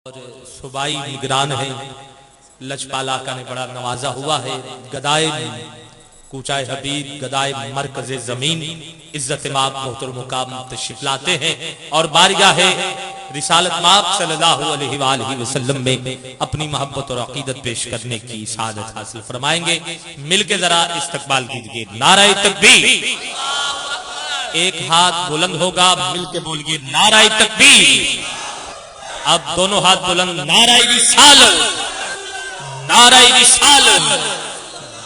اور صوبائی نگران ہے لجپال آقا نے بڑا نوازا ہوا ہے. گدائے کوچائے حبیب گدائے مرکز زمین عزت ماب محترم مقام تشریف لاتے ہیں اور بارگاہ رسالت ماب صلی اللہ علیہ وآلہ وسلم میں اپنی محبت اور عقیدت پیش کرنے کی سعادت حاصل فرمائیں گے. مل کے ذرا استقبال کیجئے. نعرہ تکبیر. ایک ہاتھ بلند ہوگا, مل کے بولیے نعرہ تکبیر. اب دونوں ہاتھ بلند. نعرہ رسالت, نعرہ رسالت,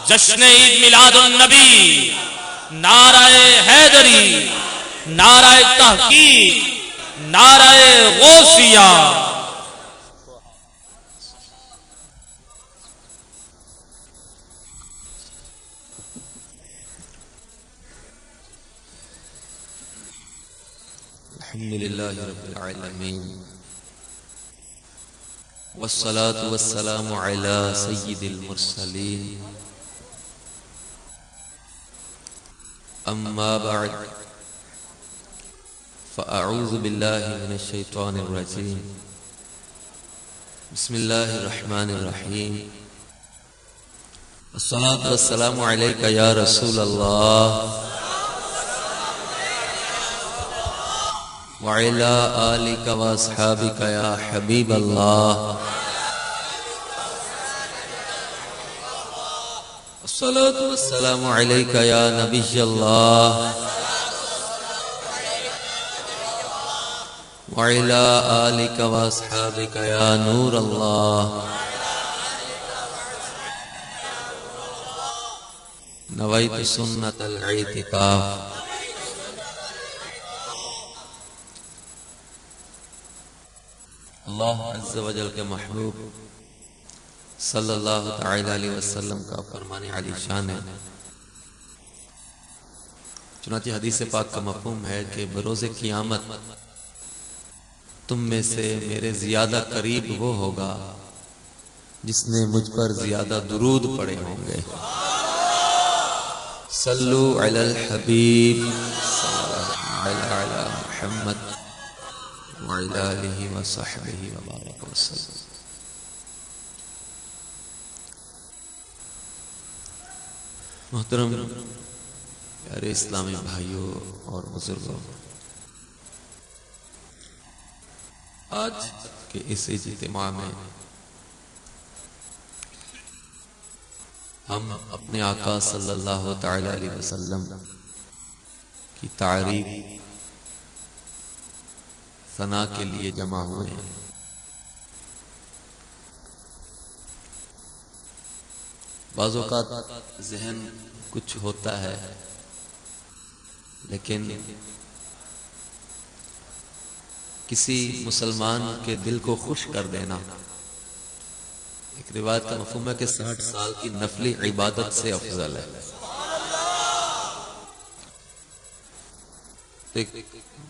جشن عید میلاد النبی, نعرہ حیدری, نعرہ تحقیق, نعرہ غوثیہ. الحمدللہ رب العالمین والصلاة والسلام على سید المرسلین اما بعد فاعوذ باللہ من الشیطان الرجیم بسم اللہ الرحمن الرحیم الصلاة والسلام علیک یا رسول اللہ وعلى آلك وأصحابك يا حبيب الله الصلاة والسلام عليك يا نبي الله وعلى آلك وأصحابك يا نور الله نويت سنة الاعتكاف. اللہ عز و جل کے محبوب صلی اللہ تعالی علیہ وسلم کا فرمان علی شان ہے. چنانچہ حدیث پاک کا مفہوم ہے کہ بروز قیامت تم میں سے میرے زیادہ قریب وہ ہوگا جس نے مجھ پر زیادہ درود پڑے ہوں گے. صلو علی الحبیب علی محمد وعلى آله وصحبه وبارك وسلم. محترم پیارے اسلامی بھائیوں اور بزرگوں, آج کے اس اجتماع میں ہم اپنے آقا صلی اللہ تعالی علیہ وسلم کی تعریف ثنا کے لیے جمع ہوئے ہیں. بعض اوقات ذہن کچھ ہوتا ہے لیکن کسی مسلمان کے دل کو خوش کر دینا, ایک روایت کا مفہوم ہے کہ 60 سال کی نفلی عبادت سے افضل ہے. ایک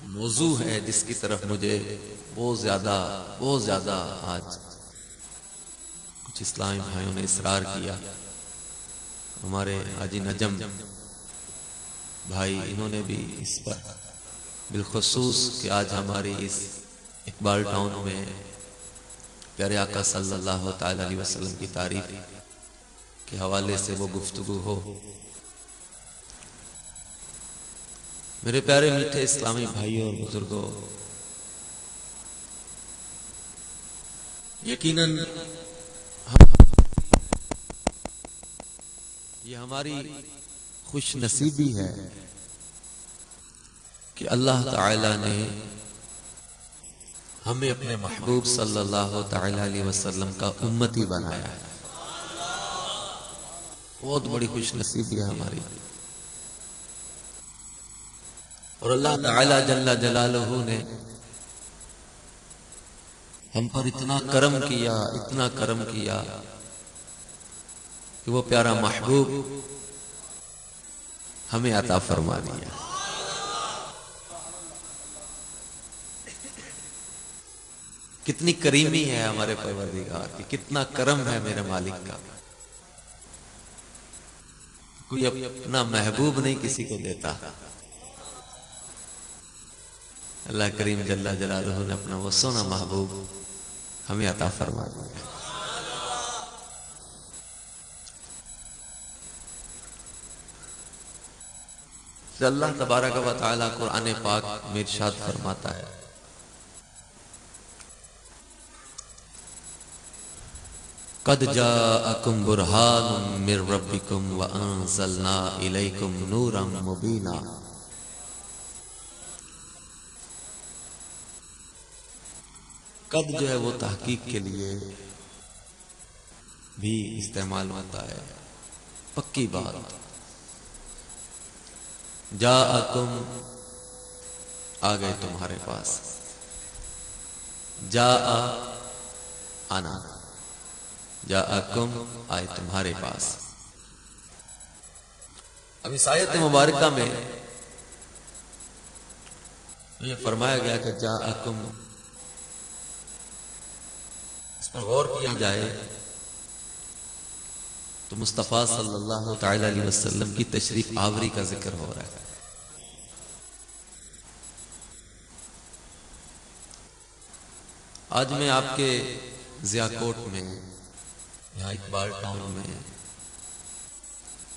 موضوع ہے جس کی طرف مجھے بہت زیادہ آج کچھ اسلامی بھائیوں نے اصرار کیا. ہمارے حاجی نجم بھائی, انہوں نے بھی اس پر بالخصوص کہ آج ہماری اس اقبال ٹاؤن میں پیارے آقا صلی اللہ تعالی علیہ وسلم کی تعریف کے حوالے سے وہ گفتگو ہو. میرے پیارے میٹھے اسلامی بھائیوں اور بزرگوں, یقیناً یہ ہماری خوش نصیبی ہے کہ اللہ تعالی نے ہمیں اپنے محبوب صلی اللہ تعالی علیہ وسلم کا امتی بنایا ہے. بہت بڑی خوش نصیبی ہے ہماری. اور اللہ تعالی جل جلالہ نے ہم پر اتنا کرم کیا کہ وہ پیارا محبوب ہمیں عطا فرما دیا. کتنی کریمی ہے ہمارے پروردگار کی, کتنا کرم ہے میرے مالک کا. کوئی اپنا محبوب نہیں کسی کو دیتا. اللہ کریم جل جلالہ نے اپنا وہ سونا محبوب ہمیں عطا فرما دے۔ اللہ تبارک و تعالی قرآن پاک میں ارشاد فرماتا ہے قد جاءکم برہان من ربکم وانزلنا الیکم نورا مبینا۔ قد جو ہے وہ تحقیق کے لیے بھی استعمال ہوتا ہے، پکی بات۔ جاءکم آ گئے تمہارے پاس، جاء آنا، جاءکم آئے تمہارے پاس۔ اب اس آیت مبارکہ میں یہ فرمایا گیا کہ جاءکم، اس پر غور کیا جائے تو مصطفیٰ صلی اللہ تعالی علیہ وسلم کی تشریف آوری کا ذکر ہو رہا ہے۔ آج میں آپ کے ضیاء کوٹ میں، یہاں اقبال ٹاؤن میں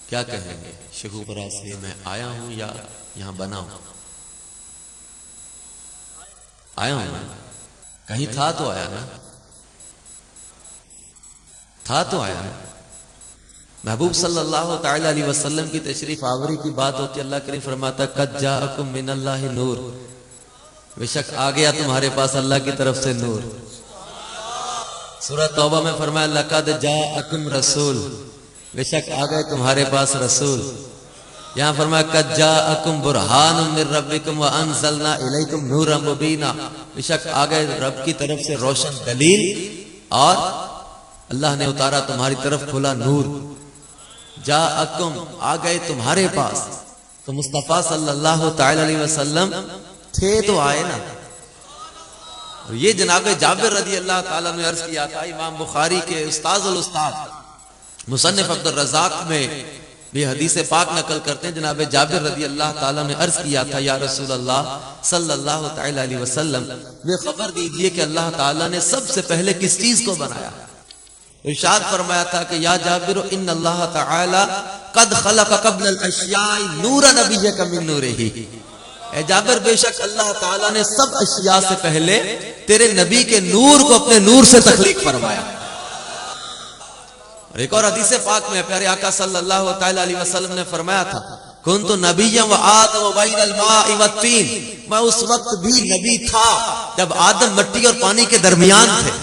کیا کہیں گے؟ شگوفرا سے میں آیا ہوں یا یہاں بنا ہوں؟ آیا ہوں نا، کہیں تھا تو آیا نا، تھا تو آیا نا۔ محبوب صلی اللہ تعالی علیہ وسلم کی تشریف آوری کی بات ہوتی، اللہ کریم فرماتا قد جاءکم من اللہ نور، بے شک آ گیا تمہارے پاس اللہ کی طرف سے نور۔ سورہ توبہ میں فرمایا لقد جاءکم رسول، بے شک آ گئے تمہارے پاس رسول۔ یہاں فرمایا قد جاءکم برہان من ربکم وانزلنا الیکم نورا مبینا، بے شک آ گئے رب کی طرف سے روشن دلیل اور اللہ نے اتارا تمہاری طرف کھلا نور۔ جاءکم آ گئے تمہارے پاس، تو مصطفیٰ صلی اللہ تعالی علیہ وسلم تھے تو آئے نا۔ اور یہ جناب جابر رضی اللہ تعالیٰ نے عرض کیا تھا، امام بخاری کے استاذ الاستاذ مصنف عبد الرزاق میں بھی حدیث پاک نقل کرتے ہیں، جناب جابر رضی اللہ تعالیٰ نے عرض کیا تھا یا رسول اللہ صلی اللہ تعالی علیہ وسلم، یہ خبر دیجئے کہ اللہ تعالیٰ نے سب سے پہلے کس چیز کو بنایا؟ ارشاد فرمایا تھا کہ یا جابر ان اللہ تعالی قد خلق قبل الاشیاء نور نبیک من نورہ، اے جابر بے شک اللہ تعالیٰ نے سب اشیاء سے پہلے تیرے نبی کے نور کو اپنے نور سے تخلیق فرمایا۔ اور ایک اور حدیث پاک میں پیارے آقا صلی اللہ تعالی علیہ وسلم نے فرمایا تھا کنت نبیا وآدم بین الماء والطین، میں اس وقت بھی نبی تھا جب آدم مٹی اور پانی کے درمیان تھے۔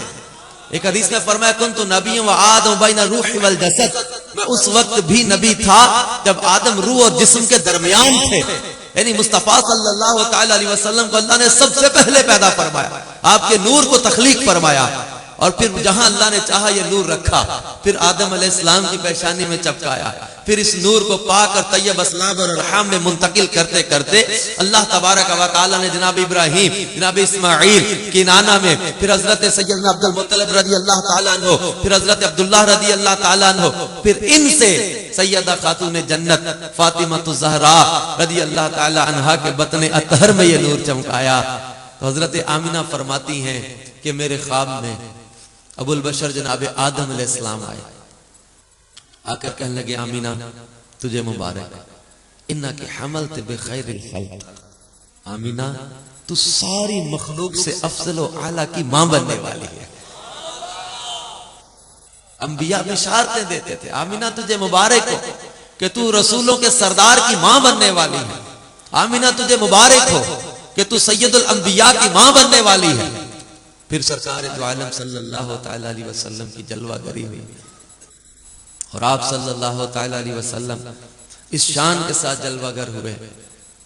ایک حدیث میں فرمایا کنت نبی وآدم بین الروح والجسد، میں اس وقت بھی نبی تھا جب آدم روح اور جسم کے درمیان تھے۔ یعنی مصطفیٰ صلی اللہ تعالی علیہ وسلم کو اللہ نے سب سے پہلے پیدا فرمایا، آپ کے نور کو تخلیق فرمایا، اور پھر جہاں اللہ نے چاہا یہ نور رکھا، پھر آدم علیہ السلام کی پیشانی میں چپکایا، پھر اس نور کو پاک اور طیب اسلاب اور ارحام میں منتقل کرتے کرتے اللہ تبارک و تعالی نے جناب ابراہیم، جناب اسماعیل کنانہ میں، پھر حضرت سیدنا عبد المطلب رضی اللہ تعالیٰ عنہ، پھر حضرت عبداللہ رضی اللہ تعالیٰ عنہ، پھر ان سے سیدہ خاتون جنت فاطمہ الزہراء رضی اللہ تعالی عنہا کے بطن اطہر میں یہ نور چمکایا۔ تو حضرت آمینہ فرماتی ہیں کہ میرے خواب میں ابو البشر جناب آدم علیہ السلام آئے، آ کر کہنے لگے آمینہ تجھے مبارک، انک حملت بخیر الخلق، آمینہ تو ساری مخلوق سے افضل و اعلیٰ کی ماں بننے والی ہے۔ انبیاء بشارتیں دیتے تھے آمینہ تجھے مبارک ہو کہ تو رسولوں کے سردار کی ماں بننے والی ہے، آمینہ تجھے مبارک ہو کہ تو سید الانبیاء کی ماں بننے والی ہے۔ پھر سرکار دو عالم صلی اللہ تعالی علیہ وسلم کی جلوہ گری ہوئی، اور آپ صلی اللہ تعالی علیہ وسلم اس شان کے ساتھ جلوہ گر ہوئے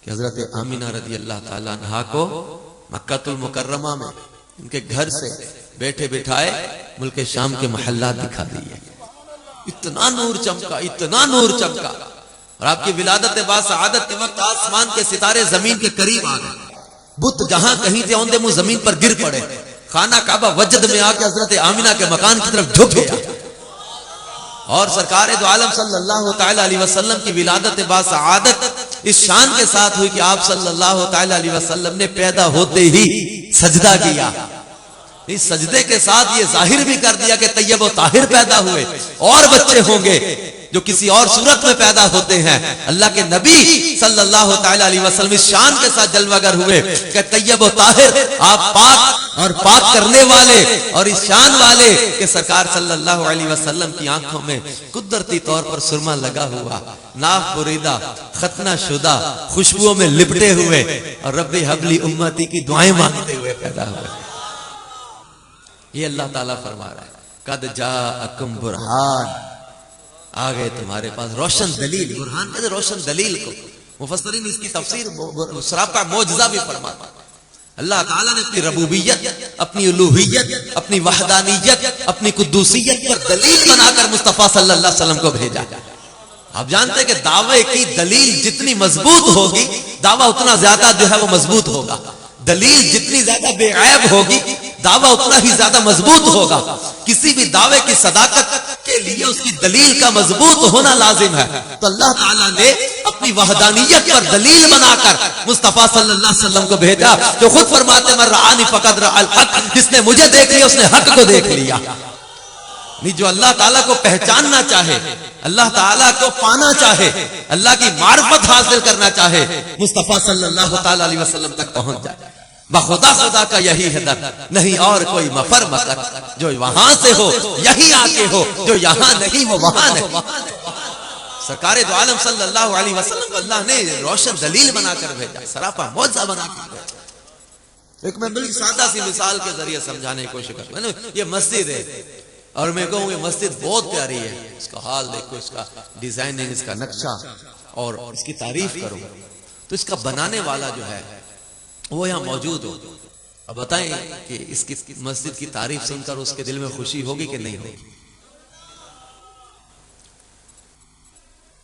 کہ حضرت آمینہ رضی اللہ تعالیٰ عنہا کو مکہ المکرمہ میں ان کے گھر سے بیٹھے بٹھائے ملک شام کے محلات دکھا دیے۔ اتنا نور چمکا، اتنا نور چمکا، اور آپ کی ولادت باسعادت کے وقت آسمان کے ستارے زمین کے قریب آ گئے، بت جہاں کہیں تھے اوندے منہ زمین پر گر پڑے، خانہ کعبہ وجد میں آ کے حضرت آمینہ کے مکان کی طرف جھک گیا، اور سرکار دو عالم صلی اللہ تعالی علیہ وسلم کی ولادت باسعادت اس شان کے ساتھ ہوئی کہ آپ صلی اللہ تعالی علیہ وسلم نے پیدا ہوتے ہی سجدہ کیا، اس سجدے کے ساتھ یہ ظاہر بھی کر دیا کہ طیب و طاہر پیدا ہوئے، اور بچے ہوں گے جو کسی اور صورت میں پیدا ہوتے ہیں۔ اللہ کے نبی صلی اللہ تعالی علیہ وسلم اس شان کے ساتھ جلوہ گر ہوئے کہ طیب و طاہر، آپ پاک اور پاک کرنے والے اور اس شان والے کہ سرکار صلی اللہ علیہ وسلم کی آنکھوں میں قدرتی طور پر سرما لگا ہوا، ناف بریدہ، ختنہ شدہ، خوشبوؤں میں لپٹے ہوئے، اور رب حبلی امتی کی دعائیں مانگتے ہوئے پیدا ہوئے۔ یہ اللہ تعالیٰ فرما رہا ہے قد جاءکم برہان، آ گئے تمہارے پاس روشن دلیل۔ برہان کہتے روشن دلیل کو، مفسرین اس کی تفسیر سراپا معجزہ بھی فرماتا ہے۔ اللہ تعالیٰ نے اپنی ربوبیت، اپنی الوہیت، اپنی وحدانیت، اپنی قدوسیت پر دلیل بنا کر مصطفیٰ صلی اللہ علیہ وسلم کو بھیجا۔ آپ جانتے ہیں کہ دعوے کی دلیل جتنی مضبوط ہوگی دعویٰ اتنا زیادہ جو ہے وہ مضبوط ہوگا، دلیل جتنی زیادہ بے عیب ہوگی دعویٰ اتنا ہی زیادہ مضبوط ہوگا۔ کسی بھی دعوے کی صداقت کے لیے اس کی دلیل کا مضبوط ہونا لازم ہے۔ تو اللہ تعالیٰ نے اپنی وحدانیت پر دلیل بنا کر مصطفیٰ صلی اللہ علیہ وسلم کو بھیجا، جو خود فرماتے من رآنی فقد رأى الحق، جس نے مجھے دیکھ لیا اس نے حق کو دیکھ لیا۔ جو اللہ تعالیٰ کو پہچاننا چاہے، اللہ تعالیٰ کو پانا چاہے، اللہ کی معرفت حاصل کرنا چاہے، مصطفیٰ صلی اللہ تعالیٰ علیہ وسلم تک پہنچ جائے۔ بخدا خدا کا یہی ہے در، نہیں اور کوئی مفر مکر، جو وہاں سے ہو یہی آ کے ہو، جو یہاں نہیں وہ وہاں نہیں۔ سرکار دو عالم صلی اللہ علیہ وسلم کو اللہ نے روشن دلیل بنا کر بھیجا، سراپا معجزہ بنا کر بھیجا۔ ایک میں بڑی سادہ سی مثال کے ذریعے سمجھانے کی کوشش کروں۔ یہ مسجد ہے اور میں کہوں یہ مسجد بہت پیاری ہے، اس کا حال دیکھو، اس کا ڈیزائننگ، اس کا نقشہ، اور اس کی تعریف کرو تو اس کا بنانے والا جو ہے وہ یہاں موجود ہو۔ اب بتائیں کہ اس کی مسجد کی تعریف سن کر اس کے دل میں خوشی ہوگی کہ نہیں ہوگی؟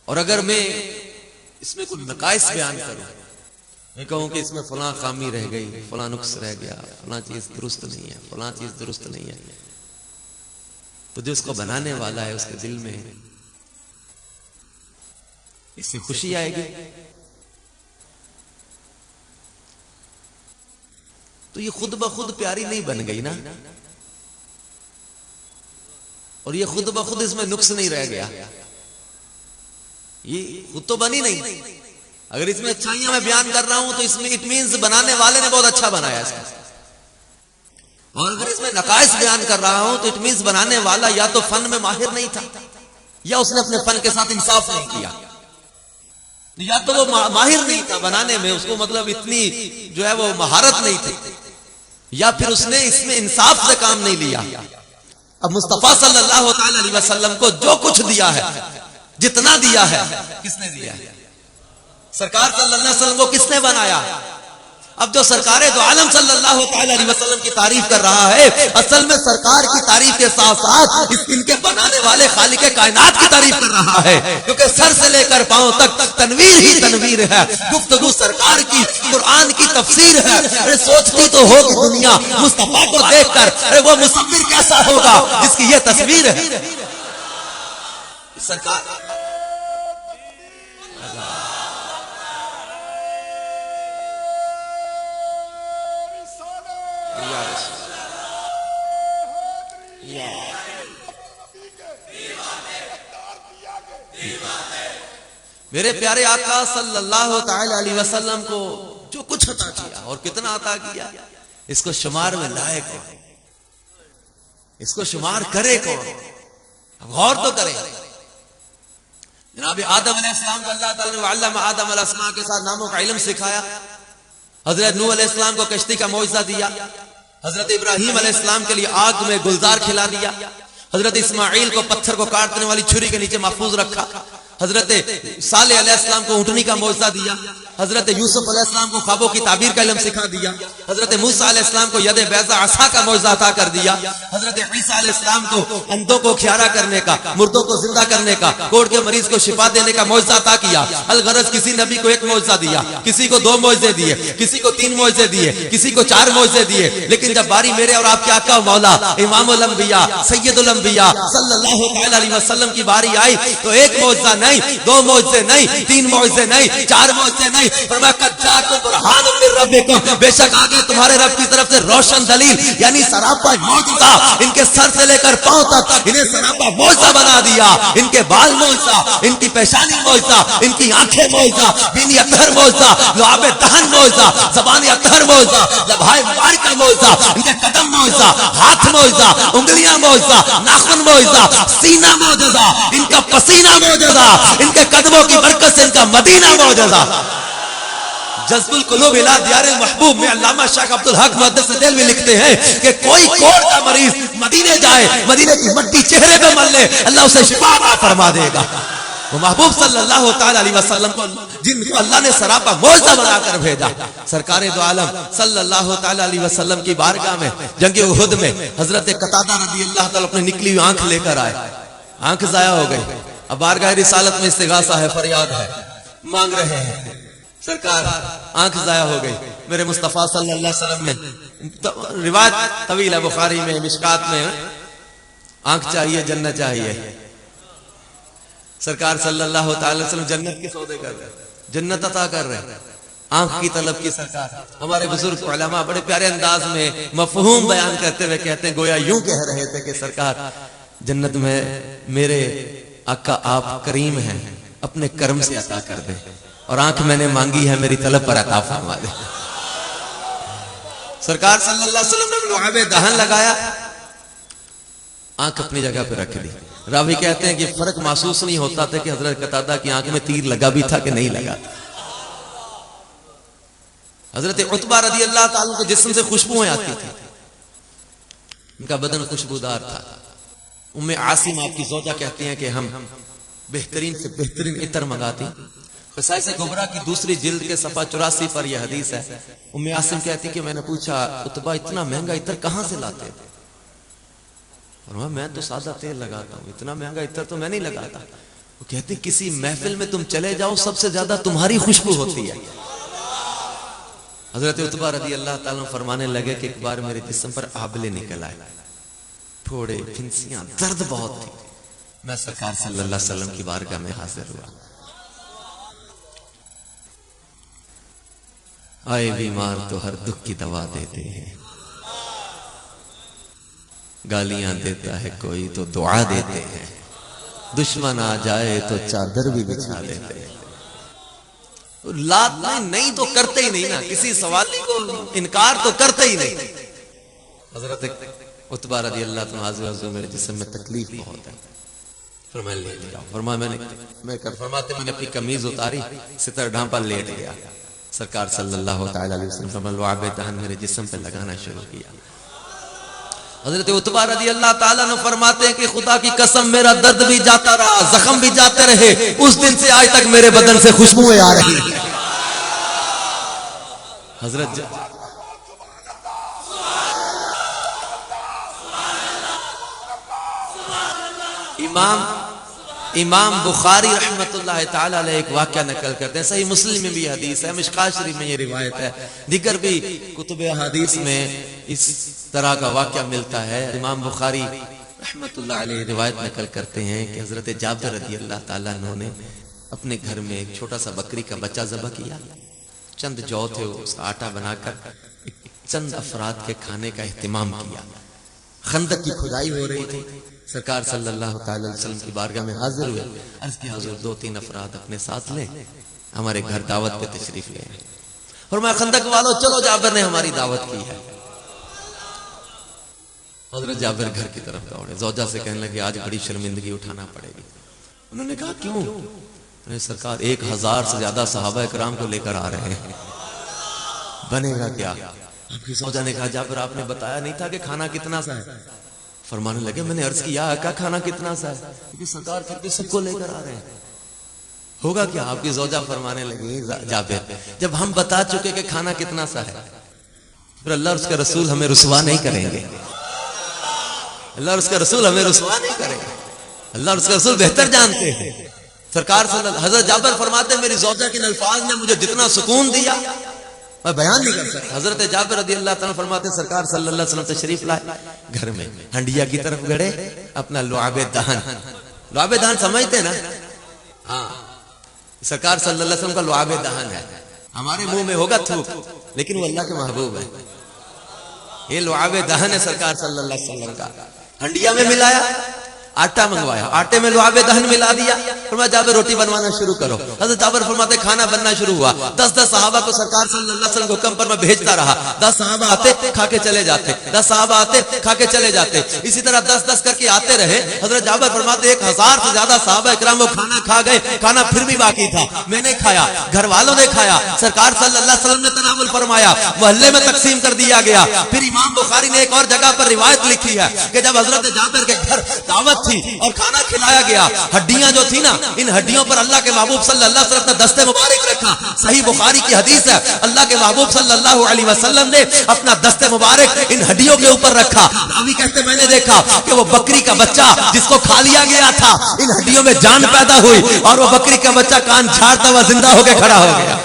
اور اگر میں اس میں کچھ نقائص بیان کروں، میں کہوں کہ اس میں فلاں خامی رہ گئی، فلاں نقص رہ گیا، فلاں چیز درست نہیں ہے، فلاں چیز درست نہیں ہے، تو جو اس کو بنانے والا ہے اس کے دل میں اس سے خوشی آئے گی؟ تو یہ خود بخود پیاری نہیں بن گئی نا، اور یہ خود بخود اس میں نقص نہیں رہ گیا، یہ خود تو بنی نہیں۔ اگر اس میں اچھائیاں میں بیان کر رہا ہوں تو اس میں اٹ مینز بنانے والے نے بہت اچھا بنایا اس کو، اور اگر اس میں نقائص بیان کر رہا ہوں تو اٹ مینز بنانے والا یا تو فن میں ماہر نہیں تھا، یا اس نے اپنے فن کے ساتھ انصاف نہیں کیا، یا تو وہ ماہر نہیں تھا بنانے میں، اس کو مطلب اتنی جو ہے وہ مہارت نہیں تھی، یا پھر اس نے اس میں انصاف سے کام نہیں لیا۔ اب مصطفیٰ صلی اللہ تعالی علیہ وسلم کو جو کچھ دیا ہے، جتنا دیا ہے، کس نے دیا ہے؟ سرکار صلی اللہ علیہ وسلم کو کس نے بنایا؟ اب جو سرکار دو عالم صلی اللہ تعالی علیہ وسلم کی تعریف کر رہا ہے، اصل میں سرکار کی تعریف کے ساتھ ساتھ اس ان کے بنانے والے خالق کائنات کی تعریف کر رہا ہے، کیونکہ سر سے لے کر پاؤں تک تنویر ہی تنویر ہے۔ گفتگو سرکار کی قرآن کی تفسیر ہے۔ ارے سوچتی تو ہوگی دنیا مصطفیٰ کو دیکھ کر، ارے وہ مصور کیسا ہوگا جس کی یہ تصویر ہے۔ سرکار میرے پیارے آقا صلی اللہ تعالی علیہ وسلم کو جو کچھ عطا کیا اور کتنا عطا کیا، اس کو شمار میں لائے کون؟ اس کو شمار کرے کون؟ غور تو کرے۔ جناب آدم علیہ السلام کو اللہ تعالیٰ نے وعلم آدم الاسماء کے ساتھ ناموں کا علم سکھایا، حضرت نوح علیہ السلام کو کشتی کا معجزہ دیا، حضرت ابراہیم علیہ السلام کے لیے آگ میں گلزار کھلا دیا، حضرت اسماعیل کو پتھر کو کاٹنے والی چھری کے نیچے محفوظ رکھا، حضرت صالح علیہ السلام کو اونٹنی کا معجزہ دیا، حضرت یوسف علیہ السلام کو خوابوں کی تعبیر کا علم سکھا دیا، حضرت موسیٰ علیہ السلام کو ید بیضا عصا کا معجزہ عطا کر دیا، حضرت عیسیٰ علیہ السلام کو اندھوں کو کھیارا کرنے کا، مردوں کو زندہ کرنے کا، کوڑ کے مریض کو شفا دینے کا معجزہ عطا کیا۔ الغرض کسی نبی کو ایک معجزہ دیا، کسی کو 2 معجزے دیے، کسی کو 3 معجزے دیے، کسی کو 4 معجزے دیے، لیکن جب باری میرے اور آپ کے آقا و مولا امام الانبیاء سید الانبیاء صلی اللہ تعالی علیہ وسلم کی باری آئی تو ایک معجزہ نہیں, 2 معجزے نہیں, 3 معجزے نہیں, 4 معجزے نہیں, فرمایا قد جاءکم برہان من ربکم, بے شک آگے تمہارے رب کی طرف سے روشن دلیل, یعنی سراپا معجزہ, ان کے سر سے لے کر پاؤں تک انہیں سراپا معجزہ بنا دیا. ان کے بال معجزہ, ان کی پیشانی معجزہ, ان کی آنکھیں معجزہ, بینی اطہر معجزہ, لعاب دہن معجزہ, زبان اطہر معجزہ, لبھائے مبارکہ معجزہ, ان کے قدم معجزہ, ہاتھ معجزہ, انگلیاں معجزہ, ناخن معجزہ, سینہ معجزہ, ان کا پسینہ معجزہ, ان کے قدموں کی برکت سے ان کا مدینہ معجزہ. جذب القلوب الی دیار المحبوب میں علامہ شیخ عبدالحق محدث دہلوی لکھتے ہیں کہ کوئی کوڑ کا مریض مدینے جائے, مدینے کی مٹی چہرے پہ مل لے, اللہ اسے شفا عطا فرما دے گا. وہ محبوب صلی اللہ تعالی علیہ وسلم کو, جن کو اللہ نے سراپا معجزہ بنا کر بھیجا, سرکار دو عالم صلی اللہ تعالی علیہ وسلم کی بارگاہ میں جنگ احد میں حضرت قتادہ رضی اللہ تعالی اپنی نکلی ہوئی آنکھ لے کر آئے. آنکھ ضائع ہو گئی, اب بارگاہ رسالت میں استغاثہ ہے, فریاد ہے, مانگ رہے ہیں. سرکار آنکھ ضائع ہو گئی. میرے مصطفیٰ صلی اللہ علیہ وسلم نے, روایت طویل ہے بخاری میں, مشکات میں, آنکھ چاہیے, جنت چاہیے. سرکار صلی اللہ تعالی وسلم جنت کے سودے کر رہے, جنت عطا کر رہے, آنکھ کی طلب کی. سرکار ہمارے بزرگ علماء بڑے پیارے انداز میں مفہوم بیان کرتے ہوئے کہتے ہیں, گویا یوں کہہ رہے تھے کہ سرکار جنت میں میرے آقا آپ کریم ہیں, اپنے کرم سے عطا کر دیں, اور آنکھ میں نے مانگی ہے میری طلب پر عطا فرما دے. سرکار صلی اللہ علیہ وسلم نے لعاب دہن لگایا, آنکھ اپنی جگہ پہ رکھ دی. راوی کہتے ہیں کہ فرق محسوس نہیں ہوتا تھا کہ حضرت قتادہ کی آنکھ میں تیر لگا بھی تھا کہ نہیں لگا. حضرت عتبہ رضی اللہ تعالیٰ کے جسم سے خوشبوئیں آتی تھی, ان کا بدن خوشبودار تھا. ام عاصم آپ کی زوجہ کہتی ہیں کہ ہم بہترین سے بہترین عطر منگاتی. قصائص کبریٰ کی دوسری جلد کے صفحہ 84 پر یہ حدیث ہے. ام عاصم کہتی کہ میں نے پوچھا, عتبہ اتنا مہنگا عطر کہاں سے لاتے ہیں؟ اور میں تو سادہ تیل لگاتا ہوں, اتنا مہنگا عطر تو میں نہیں لگاتا. وہ کہتی کسی محفل میں تم چلے جاؤ, سب سے زیادہ تمہاری خوشبو ہوتی ہے. حضرت عتبہ رضی اللہ تعالیٰ فرمانے لگے کہ ایک بار میرے جسم پر آبلے نکل آئے, پھوڑے, پھنسیاں, درد بہت تھی. میں سرکار صلی اللہ علیہ وسلم کی بارگاہ میں حاضر ہوا. آئے بیمار تو ہر دکھ کی دوا دیتے ہیں, گالیاں دیتا ہے کوئی تو دعا دیتے ہیں, دشمن آ جائے تو چادر بھی بچھا دیتے ہیں. لات نہیں تو کرتے ہی نہیں نا, کسی سوالی کو انکار تو کرتے ہی نہیں. حضرت عتبہ رضی اللہ تعالیٰ حضور میرے جسم میں تکلیف بہت ہے. فرمایا میں نے اپنی قمیض اتاری, ستر ڈھانپا لیٹ گیا. سرکار صلی اللہ تعالی علیہ وسلم فرمایا لعاب دہن میرے جسم پہ لگانا شروع کیا. حضرت عتبہ رضی اللہ تعالیٰ نے فرماتے ہیں کہ خدا کی قسم میرا درد بھی جاتا رہا, زخم بھی جاتے رہے, اس دن سے آج تک میرے بدن سے خوشبوئیں آ رہی ہیں. حضرت امام بخاری رحمت اللہ تعالی علیہ ایک واقعہ نقل کرتے ہیں. صحیح مسلم میں بھی حدیث ہے, مشکات شریف میں یہ روایت ہے, دیگر بھی کتب حدیث میں اس طرح کا واقعہ ملتا ہے. امام بخاری رحمت اللہ علیہ روایت نقل کرتے ہیں کہ حضرت جابر رضی اللہ تعالیٰ عنہ نے اپنے گھر میں ایک چھوٹا سا بکری کا بچہ ذبح کیا. چند جو تھے اس کا آٹا بنا کر چند افراد کے کھانے کا اہتمام کیا. خندق کی کھدائی ہو رہی تھی. سرکار صلی اللہ تعالی علیہ وسلم کی بارگاہ میں حاضر ہوئے, عرض کیا حضور 2-3 افراد اپنے ساتھ لیں, ہمارے گھر دعوت پہ تشریف لیں. اور میں خندق والوں چلو جابر نے ہماری دعوت کی ہے. حضرت جابر گھر کی طرف دوڑے, زوجہ سے کہنے لگے آج بڑی شرمندگی اٹھانا پڑے گی. انہوں نے کہا کیوں؟ سرکار 1000 سے زیادہ صحابہ کرام کو لے کر آ رہے ہیں, بنے گا کیا؟ آپ کی زوجہ نے کہا جابر آپ نے بتایا نہیں تھا کہ کھانا کتنا سا ہے؟ فرمانے لگے میں نے عرض کیا آقا کھانا کتنا سا ہے, کیونکہ سرکار پھر بھی سب کو لے کر آ رہے ہیں, ہوگا کیا؟ آپ کی زوجہ فرمانے لگی جابر جب ہم بتا چکے کہ کھانا کتنا سا ہے, پھر اللہ اور اس کا رسول ہمیں رسوا نہیں کریں گے. اللہ اور اس کا رسول ہمیں رسوا نہیں کریں گے, اللہ اور اس کا رسول بہتر جانتے ہیں. سرکار حضرت جابر فرماتے ہیں میری زوجہ کے الفاظ نے مجھے جتنا سکون دیا میں بیان نہیں کر سکتا. حضرت جابر رضی اللہ تعالیٰ فرماتے ہیں سرکار صلی اللہ علیہ وسلم تشریف لائے, گھر میں ہنڈیا کی طرف گڑے, اپنا لعاب دہن, لعاب دہن سمجھتے نا, ہاں سرکار صلی اللہ علیہ وسلم کا لعاب دہن ہے. ہمارے منہ میں ہوگا تھوک لیکن وہ اللہ کے محبوب ہے. یہ لعاب دہن ہے سرکار صلی اللہ علیہ وسلم کا. ہنڈیا میں ملایا, آٹا منگوایا, آٹے میں لعاب دہن ملا دیا, فرمایا جابر روٹی بنوانا شروع کرو. حضرت جابر فرماتے کھانا بننا شروع ہوا. 10 صحابہ کو سرکار صلی اللہ علیہ وسلم کے حکم پر میں بھیجتا رہا. 10 صحابہ آتے کھا کے چلے جاتے, 10 صحابہ آتے کھا کے چلے جاتے, اسی طرح 10 کر کے آتے رہے. حضرت جابر فرماتے 1000 سے زیادہ صحابہ اکرام وہ کھانا کھا گئے, کھانا پھر بھی باقی تھا. میں نے کھایا, گھر والوں نے کھایا, سرکار صلی اللہ علیہ وسلم نے تناول فرمایا, محلے میں تقسیم کر دیا گیا. پھر امام بخاری نے ایک اور جگہ پر روایت لکھی ہے کہ جب حضرت جابر کے گھر دعوت تھی اور کھانا کھلایا گیا, ہڈیاں جو تھی نا, ان ہڈیوں پر اللہ کے محبوب صلی اللہ علیہ وسلم نے دست مبارک رکھا. صحیح بخاری کی حدیث ہے, اللہ کے محبوب صلی اللہ علیہ وسلم نے اپنا دست مبارک ان ہڈیوں کے اوپر رکھا. راوی کہتے میں نے دیکھا کہ وہ بکری کا بچہ جس کو کھا لیا گیا تھا, ان ہڈیوں میں جان پیدا ہوئی اور وہ بکری کا بچہ کان جھاڑتا ہوا زندہ ہو کے کھڑا ہو گیا.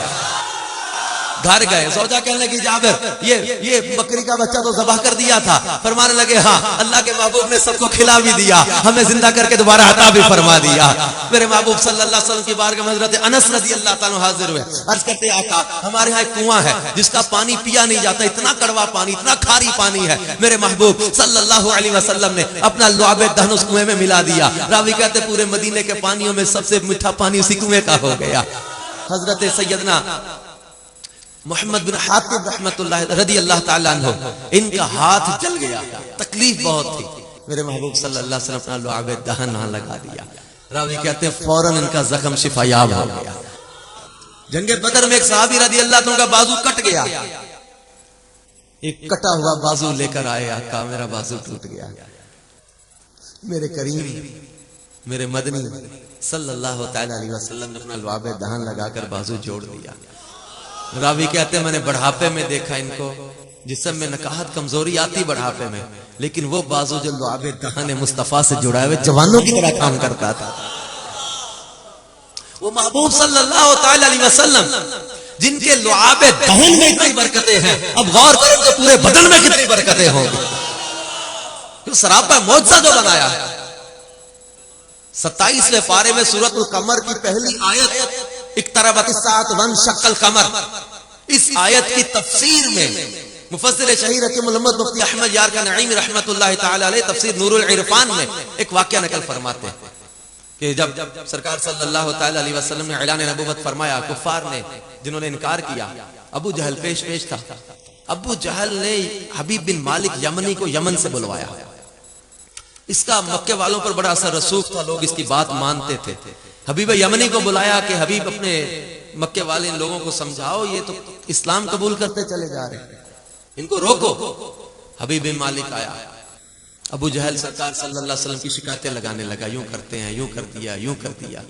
گھر گئے, زوجہ کہنے لگی جابر یہ بکری کا بچہ تو ذبح کر دیا تھا. فرمانے لگے ہاں اللہ کے محبوب نے سب کو کھلا بھی دیا, ہمیں زندہ کر کے دوبارہ عطا بھی فرما دیا. میرے محبوب صلی اللہ علیہ وسلم کی بارگاہ میں حضرت انس رضی اللہ تعالیٰ حاضر ہوئے, عرض کرتے آقا ہمارے ہاں ایک کنواں ہے جس کا پانی پیا نہیں جاتا, اتنا کڑوا پانی, اتنا کھاری پانی ہے. میرے محبوب صلی اللہ علیہ وسلم نے اپنا لعاب دہن اس کنویں میں ملا دیا. راوی کہتے پورے مدینے کے پانیوں میں سب سے میٹھا پانی اسی کنویں کا ہو گیا. حضرت سیدنا محمد بن حاتب رحمت اللہ رضی اللہ تعالیٰ عنہ, ان کا ہاتھ جل گیا, تکلیف بہت تھی. میرے محبوب صلی اللہ علیہ وسلم اپنا لعاب دہن وہاں لگا دیا. راوی کہتے ہیں فوراً ان کا زخم شفا یاب ہو گیا. جنگ بدر میں ایک صحابی رضی اللہ عنہ کا بازو کٹ گیا, ایک کٹا ہوا بازو لے کر آئے, آقا میرا بازو ٹوٹ گیا. میرے کریم میرے مدنی صلی اللہ تعالیٰ علیہ وسلم نے اپنا لعاب دہن لگا کر بازو جوڑ دیا. راوی کہتے ہیں میں نے بڑھاپے میں دیکھا ان کو, جسم میں نکاہت کمزوری آتی بڑھاپے میں, لیکن وہ بازو جو لعاب دہن مصطفیٰ سے جڑا ہوئے جوانوں کی طرح کام کرتا تھا. وہ محبوب صلی اللہ تعالی علیہ وسلم جن کے لعاب دہن میں اتنی برکتیں ہیں, اب غور کریں تو پورے بدن میں کتنی برکتیں ہوں گی. سراپا معجزہ جو بنایا ہے. 27ویں پارے میں سورۃ القمر کی پہلی آیت اقتربت الساعۃ وانشق القمر, اس آیت کی تفسیر میں مفسر شہیر حکیم محمد مفتی احمد یار کا نعیمی رحمت اللہ تعالی علیہ تفسیر نور العرفان میں ایک واقعہ نقل فرماتے ہیں کہ جب سرکار صلی اللہ تعالی علیہ وسلم نے اعلان نبوت فرمایا, کفار نے جنہوں نے انکار کیا, ابو جہل پیش تھا. ابو جہل نے حبیب بن مالک یمنی کو یمن سے بلوایا. اس کا مکے والوں پر بڑا اثر رسوخ تھا, لوگ اس کی بات مانتے تھے. حبیب یمنی کو بلایا کہ حبیب اپنے مکے والے ان لوگوں کو سمجھاؤ, یہ تو اسلام قبول کرتے چلے جا رہے ہیں, ان کو روکو. حبیب بن مالک آیا, ابو جہل سرکار صلی اللہ علیہ وسلم کی شکایتیں لگانے لگا, یوں کرتے ہیں, یوں کر دیا, یوں کر دیا.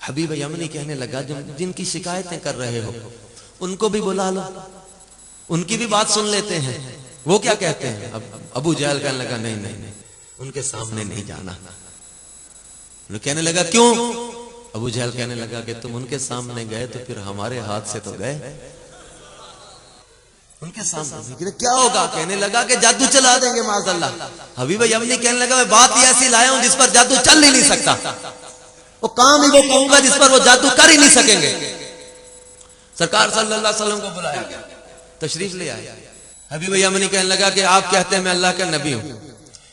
حبیب یمنی کہنے لگا جن کی شکایتیں کر رہے ہو ان کو بھی بلا لو, ان کی بھی بات سن لیتے ہیں, وہ کیا کہتے ہیں. ابو جہل کہنے لگا نہیں ان کے سامنے نہیں جانا. کہنے لگا کیوں. ابو جہل کہنے لگا کہ تم ان کے سامنے گئے تو پھر ہمارے ہاتھ سے تو گئے, ان کے سامنے کیا ہوگا. کہنے لگا کہ جادو چلا دیں گے معاذ اللہ. حبیب یمنی کہنے لگا میں بات ہی ایسی لایا ہوں جس پر جادو چل ہی نہیں سکتا, وہ کام ہی وہ کہوں گا جس پر وہ جادو کر ہی نہیں سکیں گے. سرکار صلی اللہ علیہ وسلم کو بلایا گیا, تشریف لے آئے. حبیب یمنی کہنے لگا کہ آپ کہتے ہیں میں اللہ کا نبی ہوں,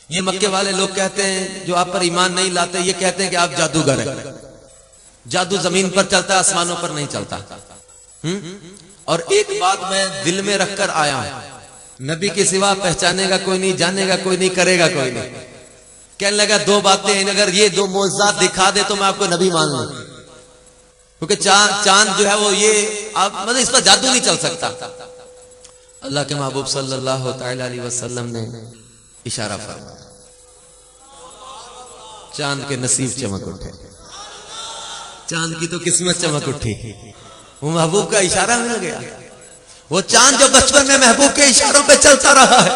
یہ مکے والے لوگ کہتے ہیں جو آپ پر ایمان نہیں لاتے, یہ کہتے ہیں کہ آپ جادوگر ہیں, جادو زمین پر چلتا ہے آسمانوں پر نہیں چلتا. اور ایک بات میں دل میں رکھ کر آیا ہوں, نبی کے سوا پہچانے گا کوئی نہیں, جانے گا کوئی نہیں, کرے گا کوئی نہیں. کہنے لگا دو باتیں ہیں, اگر یہ دو معجزات دکھا دے تو میں آپ کو نبی مان لوں, کیونکہ چاند جو ہے وہ یہ آپ مطلب اس پر جادو نہیں چل سکتا. اللہ کے محبوب صلی اللہ تعالی علیہ وسلم نے اشارہ فرمایا, چاند کے نصیب چمک اٹھے, چاند کی تو قسمت چمک اٹھی, وہ محبوب کا اشارہ مل گیا. وہ چاند جو بچپن میں محبوب کے اشاروں پہ چلتا رہا ہے,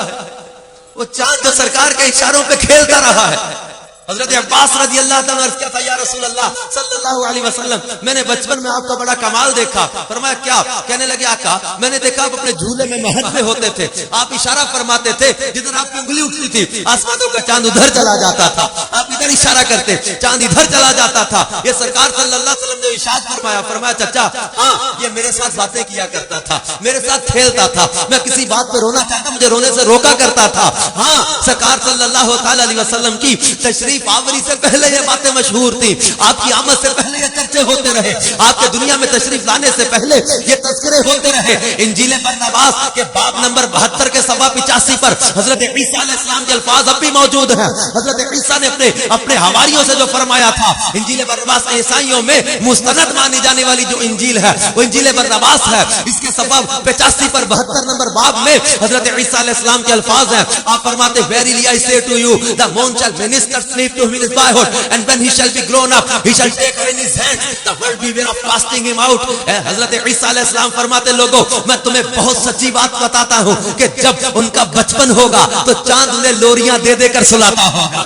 وہ چاند جو سرکار کے اشاروں پہ کھیلتا رہا ہے. حضرت عباس رضی اللہ تعالیٰ عنہ کیا تھا, یا رسول اللہ صلی اللہ علیہ وسلم میں نے بچپن میں آپ کا بڑا کمال دیکھا. فرمایا کیا. کہنے لگے آقا میں نے دیکھا آپ اپنے جھولے میں مہد میں ہوتے تھے, آپ اشارہ فرماتے تھے, جدھر آپ کی انگلی اٹھتی تھی آسمانوں کا چاند ادھر چلا جاتا تھا, آپ اگر اشارہ کرتے چاند ادھر چلا جاتا تھا. یہ سرکار صلی اللہ علیہ وسلم نے ارشاد فرمایا, فرمایا چچا ہاں یہ میرے ساتھ باتیں کیا کرتا تھا, میرے ساتھ کھیلتا تھا, میں کسی بات پہ رونا چاہتا مجھے رونے سے روکا کرتا تھا. ہاں سرکار صلی اللہ تعالی علیہ وسلم کی تشریف آوری سے پہلے یہ باتیں مشہور تھی, آپ کی آمد سے پہلے یہ چرچے ہوتے رہے, آپ کے دنیا میں تشریف لانے سے پہلے یہ تذکرے ہوتے رہے. انجیل برناباس کے باب نمبر 72 کے سوا 85 پر حضرت عیسیٰ علیہ السلام کے الفاظ اب بھی موجود ہیں. حضرت عیسیٰ نے اپنے حواریوں سے جو فرمایا تھا, انجیل برناباس عیسائیوں میں مستند مانی جانے والی جو انجیل ہے وہ انجیل برناباس ہے. اس کے سبب 85 پر 72 نمبر باب میں حضرت عیسیٰ علیہ السلام کے الفاظ ہیں. آپ فرماتے verily I say to you the moon shall minister sleep to him in his boyhood and when he shall be grown up he shall take her in his hand the world beware of casting him out. حضرت عیسیٰ علیہ السلام فرماتے لوگوں میں تمہیں بہت سچی بات بتاتا ہوں کہ جب ان کا بچپن ہوگا تو چاند انہیں لوریاں دے دے کر سلاتا ہوگا.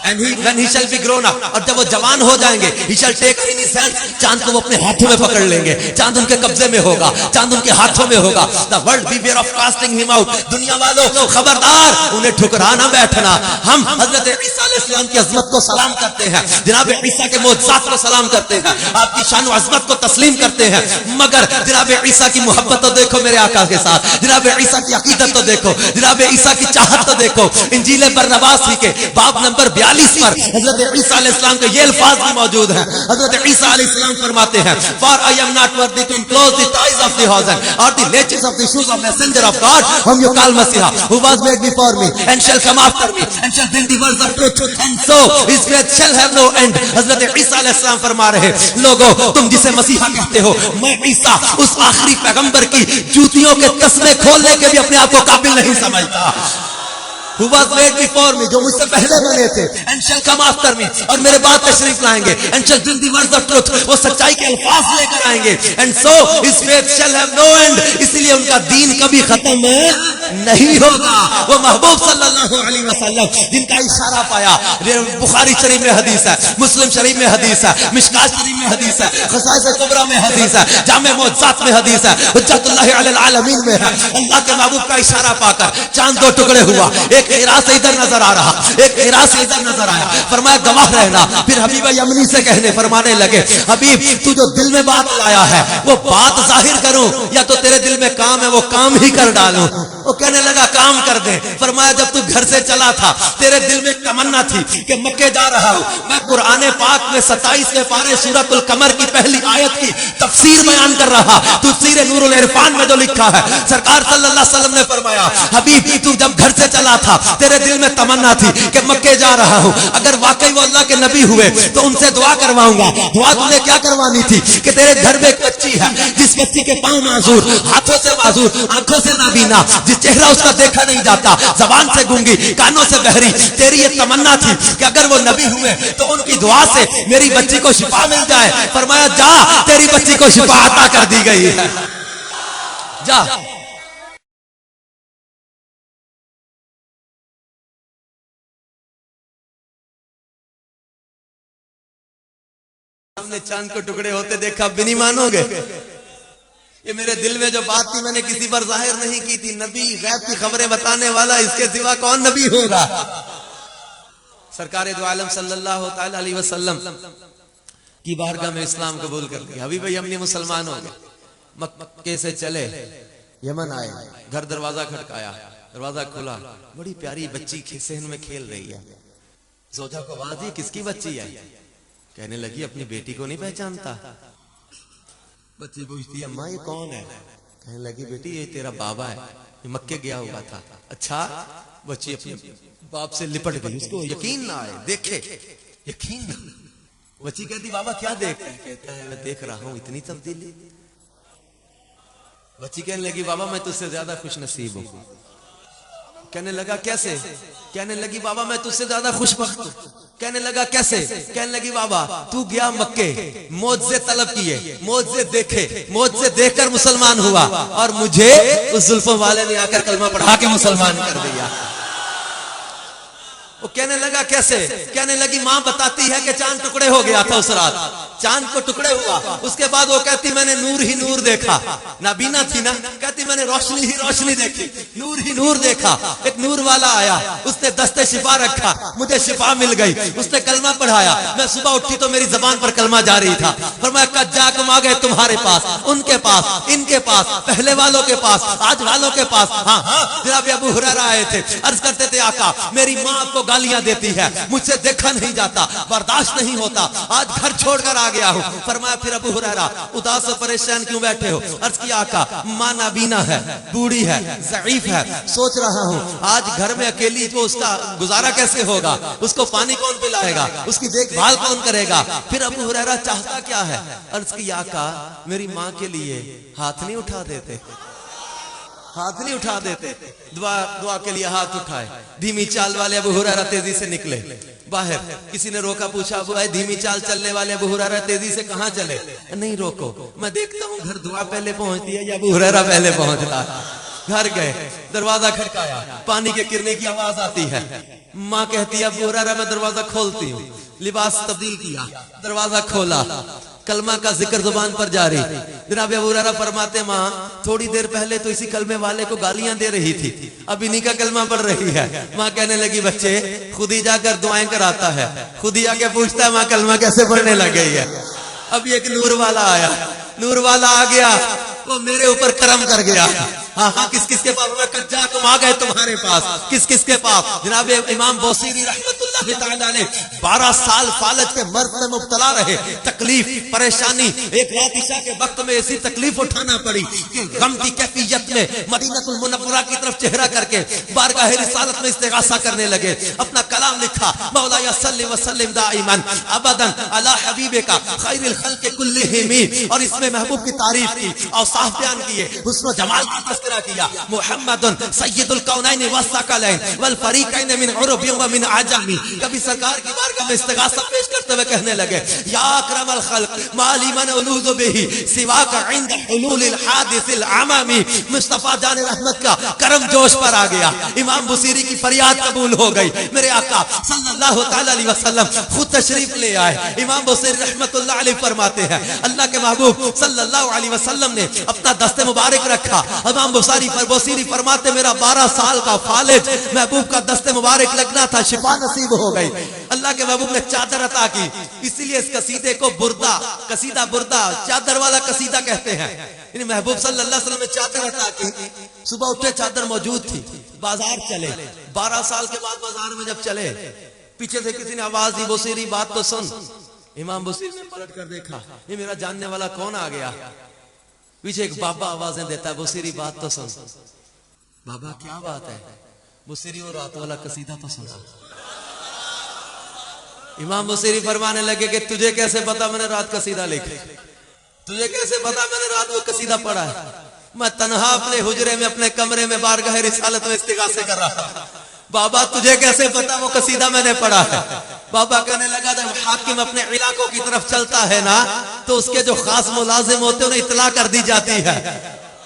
And when he shall be grown up, اور جب وہ جوان ہو جائیں گے, he shall take her in his hand, چاند کو وہ اپنے ہاتھوں میں پکڑ لیں گے, چاند ان کے قبضے میں ہوگا, چاند ان کے ہاتھوں میں ہوگا. The world beware of casting him out. دنیا والوں خبردار انہیں ٹھکرانا بیٹھنا. ہم حضرت عیسیٰ علیہ السلام کی عظمت کو سلام کرتے ہیں, جناب عیسیٰ کے معجزات کو سلام کرتے ہیں, آپ کی شان و عظمت کو تسلیم کرتے ہیں, مگر جناب عیسیٰ کی محبت تو دیکھو میرے آقا کے ساتھ, جناب عیسیٰ کی عقیدت تو دیکھو, جناب عیسیٰ کی چاہت تو دیکھو. انجیل برناباس ہی کے باب نمبر 42 پر حضرت عیسیٰ علیہ السلام کے یہ الفاظ بھی موجود ہیں. حضرت عیسیٰ علیہ السلام فرماتے ہیں for I am not worthy to enclose the ties of the hosen or the latches of the shoes of messenger of God whom you call Messiah who was made before me and shall come after me and shall bring the words of truth and so his grace shall have no end. حضرت عیسیٰ علیہ السلام فرما رہے لوگوں تم جسے مسیحا کہتے ہو, میں عیسیٰ اس آخری پیغمبر کی جوتیوں کے تسمے کھولنے کے بھی اپنے آپ کو قابل نہیں سمجھتا. who was made before me, جو مجھ سے پہلے بنے تھے, and shall come after me, اور میرے بعد تشریف لائیں گے, and shall bring the words of truth, وہ سچائی کے الفاظ لے کر آئیں گے, and so his faith shall have no end, اس لیے ان کا دین کبھی ختم نہیں ہوگا. وہ محبوب صلی اللہ علیہ وسلم جن کا اشارہ پایا, بخاری شریف میں حدیث ہے, مسلم شریف میں حدیث ہے, مشکات شریف میں حدیث ہے, خصائص کبریٰ میں حدیث ہے, جامع معجزات میں حدیث ہے, حجت اللہ علی العالمین میں ہے. اللہ کے محبوب کا اشارہ پا کر چاند دو ٹکڑے ہوا, ایک ہیرا سے ادھر نظر آ رہا, ایک ہیرا سے ادھر نظر آیا. فرمایا گواہ رہنا. پھر حبیب یمنی سے کہنے فرمانے لگے حبیب تو جو دل میں بات لایا ہے وہ بات ظاہر کروں یا تو تیرے دل میں کام ہے وہ کام ہی کر ڈالوں. وہ کہنے لگا کام کر دے. فرمایا جب تو گھر سے چلا تھا تیرے دل میں تمنا تھی کہ مکے جا رہا ہوں, میں قرآن پاک میں 27ویں پارے سورۃ القمر کی پہلی آیت کی تفسیر بیان کر رہا, تفسیر نور العرفان میں جو لکھا ہے. سرکار صلی اللہ علیہ وسلم نے فرمایا حبیب تو جب گھر سے چلا تھا تیرے دل میں تمنا تھی کہ مکے جا رہا ہوں, اگر واقعی وہ اللہ کے نبی ہوئے تو ان سے دعا کرواؤں گا. دعا تم نے کیا کروانی تھی کہ تیرے گھر میں ایک بچی ہے جس بچی کے پاؤں معذور, ہاتھوں سے معذور, آنکھوں سے نابینا, جس چہرہ اس کا دیکھا نہیں جاتا, زبان سے گونگی, کانوں سے بہری. تیری یہ تمنا تھی کہ اگر وہ نبی ہوئے تو ان کی دعا سے میری بچی کو شفا مل جائے. فرمایا جا تیری بچی کو شفا عطا کر دی گئی ہے, جا. ہم نے چاند کو ٹکڑے ہوتے دیکھا بھی نہیں مانو گے. یہ میرے دل میں جو بات تھی میں نے کسی پر ظاہر نہیں کی تھی. نبی غیب کی خبریں بتانے والا اس کے سوا کون نبی ہوگا. سرکار دو عالم صلی اللہ تعالی علیہ وسلم کی بارگاہ میں اسلام قبول کر لیا. ابھی بھائی ہم نے مسلمان ہو گئے, مکے سے چلے یمن آئے, گھر دروازہ کھٹکایا, دروازہ کھلا, بڑی پیاری بچی صحن میں کھیل رہی ہے. زوجہ کو آواز دی کس کی بچی ہے؟ کہنے لگی اپنی بیٹی کو نہیں پہچانتا. بچی پوچھتی ہے اماں یہ کون ہے؟ کہنے لگی بیٹی یہ تیرا بابا ہے, یہ مکے گیا ہوا تھا. اچھا. بچی اپنے باپ سے لپٹ گئی, اس کو یقین نہ آئے, دیکھے یقین نہ. بچی کہتی بابا کیا دیکھ رہے؟ کہتا ہے میں دیکھ رہا ہوں اتنی تبدیلی. بچی کہنے لگی بابا میں تجھ سے زیادہ خوش نصیب ہوں. کہنے لگا کیسے؟ کہنے لگی بابا میں تجھ سے زیادہ خوش بخت ہوں. کہنے لگا کیسے؟ کہنے لگی بابا تو گیا مکے, معجزے طلب کیے, معجزے دیکھے, معجزے دیکھ کر مسلمان ہوا, اور مجھے اس زلفوں والے نے آ کر کلمہ پڑھا کے مسلمان کر دیا. وہ کہنے لگا کیسے؟ کہنے لگی ماں بتاتی ہے کہ چاند ٹکڑے ہو گیا تھا اس رات، چاند کو ٹکڑے ہوا، اس کے بعد وہ کہتی میں نے نور ہی نور دیکھا، نابینا تھی نا، کہتی میں نے روشنی ہی روشنی دیکھی، نور ہی نور دیکھا، ایک نور والا آیا، اس نے دستے شفا رکھا، مجھے شفا مل گئی، اس نے کلمہ پڑھایا، میں صبح اٹھی تو میری زبان پر کلمہ جاری تھا، فرمایا قد جاکم آ گئے تمہارے پاس، ان کے پاس، ان کے پاس، پہلے والوں کے پاس، آج والوں کے پاس، ہاں ہاں جناب ابو ہریرہ آئے تھے، عرض کرتے تھے آقا میری ماں آپ کو گالیاں دیتی ہے، مجھ سے دیکھا نہیں جاتا، برداشت نہیں ہوتا، آج گھر چھوڑ کر آ گیا ہوں۔ فرمایا پھر ابو ہریرہ اداس و پریشان کیوں بیٹھے ہو؟ عرض کیا آقا ماں نابینا ہے، بوڑھی ہے، ضعیف ہے، سوچ رہا ہوں آج گھر میں اکیلی تو اس کا گزارا کیسے ہوگا، اس کو پانی کون پلائے گا، اس کی دیکھ بھال کون کرے گا؟ پھر ابو ہریرہ چاہتا کیا ہے؟ عرض کی آقا میری ماں کے لیے ہاتھ نہیں اٹھا دیتے، ہاتھ نہیں اٹھا دیتے، دعا کے لیے ہاتھ اٹھائے۔ دھیمی چال والے ابو ہریرہ تیزی سے نکلے باہر، کسی نے روکا، پوچھا ابو اے دھیمی چال چلنے والے ابو ہریرہ تیزی سے کہاں چلے؟ نہیں روکو، میں دیکھتا ہوں گھر دعا پہلے پہنچتی ہے یا ابو ہریرہ پہلے پہنچتا ہے۔ گھر گئے، دروازہ کھٹکایا، پانی کے گرنے کی آواز آتی ہے، ماں کہتی ہے ابو ہریرہ میں دروازہ کھولتی ہوں، لباس تبدیل کیا، دروازہ کھولا، کلمہ کا ذکر زبان پر جاری۔ جناب ابو ہریرہ فرماتے ماں تھوڑی دیر پہلے تو اسی کلمے والے کو گالیاں دے رہی تھی، اب انہی کا کلمہ پڑھ رہی ہے۔ ماں کہنے لگی بچے خود ہی جا کر دعائیں کراتا ہے، خود ہی آ کے پوچھتا ہے ماں کلمہ کیسے پڑھنے لگ گئی ہے۔ اب ایک نور والا آیا، نور والا آ گیا، وہ میرے اوپر کرم کر گیا۔ ہاں ہاں کس کس کے پاس؟ قد جاکم آ گئے تمہارے پاس، کس کس کے پاس؟ جناب امام بوصیری رحمت اللہ تعالی علیہ 12 سال فالج کے مرض میں مبتلا رہے، تکلیف پریشانی، ایک رات عشاء کے وقت میں ایسی تکلیف اٹھانا پڑی کہ غم کی کیفیت میں مدینہ المنورہ کی طرف چہرہ کر کے بارگاہ رسالت میں استغاثہ کرنے لگے، اپنا کلام لکھا مولا صلی وسلم دائما ابدا علی حبیبک خیر الخلق کلہم، اور اس میں محبوب کی تعریف کی، اوصاف بیان کیے، حسن و جمال کا تذکرہ کیا، محمد سید الکونین والثقلین والفریقین من عرب و من عجم۔ کبھی سرکار کی بارگاہ میں استغاثہ پیش کرتے ہوئے کہنے لگے یا اکرم الخلق ما لی من الوذ به سواک عند حلول الحادث العممی۔ مصطفیٰ جان رحمت کا کرم جوش پر آ گیا، امام بصیری کی فریاد قبول ہو گئی، میرے آقا صلی اللہ تعالی علیہ وسلم خود تشریف لے آئے۔ امام بصیری رحمت اللہ علیہ فرماتے ہیں اللہ کے محبوب صلی اللہ علیہ وسلم نے اپنا دست مبارک رکھا، امام بصیری فرماتے میرا 12 سال کا فالج محبوب کا دست مبارک لگنا تھا، شفا نصیب ہو گئی۔ اللہ کے محبوب نے چادر عطا کی، اس لیے اس قصیدے کو بردہ، قصیدہ بردہ، چادر والا قصیدہ کہتے ہیں۔ یعنی محبوب صلی اللہ علیہ وسلم نے چادر عطا کی، صبح اٹھے چادر موجود تھی، بازار چلے، 12 سال کے بعد بازار میں جب چلے پیچھے سے کسی نے آواز دی بصیری بات تو سن۔ امام بصیری نے پلٹ کر دیکھا یہ میرا جاننے والا کون آ گیا؟ پیچھے ایک بابا آوازیں دیتا ہے بصیری بات تو سن۔ بابا کیا بات ہے؟ بصیری اور رات والا قصیدہ تو سن۔ امام بصیری فرمانے لگے کہ تجھے کیسے پتا میں نے رات قصیدہ لکھا؟ تجھے کیسے پتا میں نے رات وہ قصیدہ پڑھا ہے؟ میں تنہا اپنے حجرے میں اپنے کمرے میں بارگاہ رسالت میں استغاثے کر رہا تھا۔ بابا تجھے کیسے پتا وہ قصیدہ میں نے پڑھا ہے؟ بابا کہنے لگا جب حاکم اپنے علاقوں کی طرف چلتا ہے نا تو اس کے جو خاص ملازم ہوتے ہیں انہیں اطلاع کر دی جاتی ہے،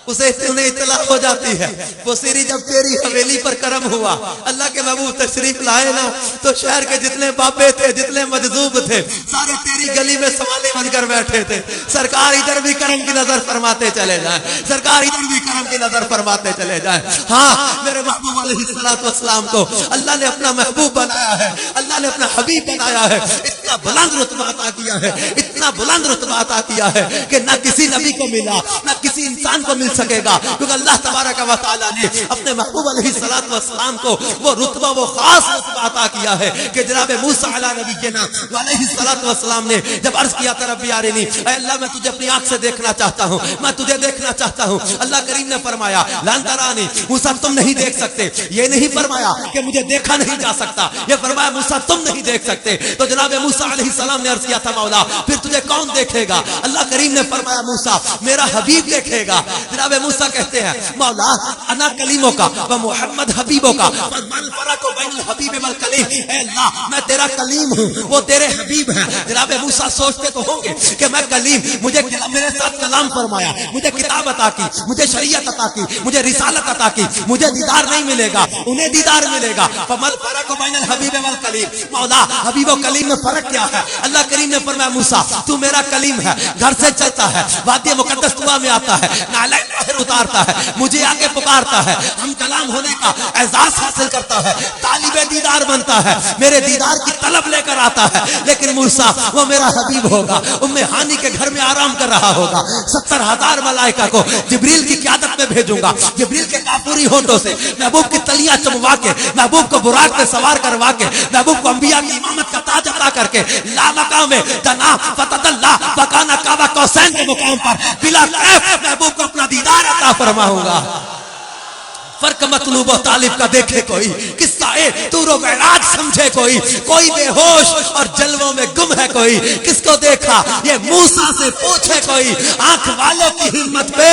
اسے انہیں اطلاع ہو جاتی ہے۔ بصیری جب تیری حویلی پر کرم ہوا، اللہ کے محبوب تشریف لائے نا تو شہر کے جتنے بابے تھے، جتنے مجذوب تھے، سارے تیری گلی میں سوالی بن کر بیٹھے تھے۔ سرکار ادھر بھی کرم کی نظر فرماتے چلے جائیں، سرکار ادھر بھی کرم کی نظر فرماتے چلے جائیں۔ ہاں میرے محبوب علیہ الصلوۃ والسلام کو اللہ نے اپنا محبوب بنایا ہے، اللہ نے اپنا حبیب بنایا ہے، اتنا بلند رتبہ عطا کیا ہے، اتنا بلند رتبہ عطا کیا ہے کہ نہ کسی نبی کو ملا، نہ کسی انسان کو مل سکے گا، کیونکہ اللہ تبارک و تعالی نے اپنے محبوب علیہ الصلوۃ والسلام کو وہ رتبہ، وہ خاص رتبہ عطا کیا ہے کہ جناب موسیٰ علیہ نبینا علیہ الصلوۃ والسلام نے جب عرض کیا تھا ربی ارنی، اے اللہ میں تجھے اپنی آنکھ سے دیکھنا چاہتا ہوں، میں تجھے دیکھنا چاہتا ہوں۔ اللہ کریم نے فرمایا لن ترانی، موسیٰ تم نہیں دیکھ سکتے، یہ نہیں فرمایا کہ مجھے دیکھا نہیں جا سکتا، یہ فرمایا موسیٰ تم نہیں دیکھ سکتے۔ تو جناب موسیٰ علیہ السلام نے عرض کیا تھا مولا پھر تجھے کون دیکھے گا؟ اللہ کریم نے فرمایا موسیٰ میرا حبیب دیکھے گا۔ جناب جناب موسیٰ کہتے ہیں مولا انا کلیموں کا و محمد حبیبوں کا من فرق بین الحبیب والکلیم، اے اللہ میں تیرا کلیم ہوں وہ تیرے حبیب ہیں۔ جناب موسیٰ سوچتے تو ہوں گے کہ میں کلیم، مجھے میرے ساتھ کلام فرمایا، مجھے کتاب عطا کی، مجھے شریعت عطا کی، مجھے رسالت عطا کی، مجھے دیدار نہیں ملے گا، انہیں دیدار ملے گا۔ فمن فرق بین الحبیب والکلیم، مولا حبیب و کلیم میں فرق کیا ہے؟ اللہ کریم نے فرمایا موسیٰ تو میرا کلیم ہے، گھر سے چلتا ہے، وادی مقدس طوا میں آتا ہے، نعلین باہر اتارتا ہے، مجھے آگے پکارتا ہے، ہم کلام ہونے کا اعزاز حاصل کرتا ہے، طالب دیدار بنتا ہے، میرے دیدار کی طلب لے کر آتا ہے۔ لیکن موسیٰ وہ میرا حبیب ہوگا، ام ہانی کے گھر میں آرام کر رہا ہوگا، 70,000 ملائکہ کو جبریل کی قیادت میں بھیجوں گا، جبریل کے کافوری ہونٹوں سے محبوب کی تلیاں چموا کے، محبوب کو براق پہ سوار کروا کے، محبوب کو انبیاء کی امامت کا تاج عطا کر کے لا مقام میں دنا فتد اللہ بکانا کعبہ قوسین کے مقام پر بلا کیف محبوب کو اپنا دیدار عطا فرماؤں گا۔ فرق مطلوب و طالب کا دیکھے کوئی، قصہ طور و معراج سمجھے کوئی، کوئی بے ہوش اور جلووں میں گم ہے کوئی، کس کو دیکھا یہ موسیٰ سے پوچھے کوئی، آنکھ والوں کی ہمت پہ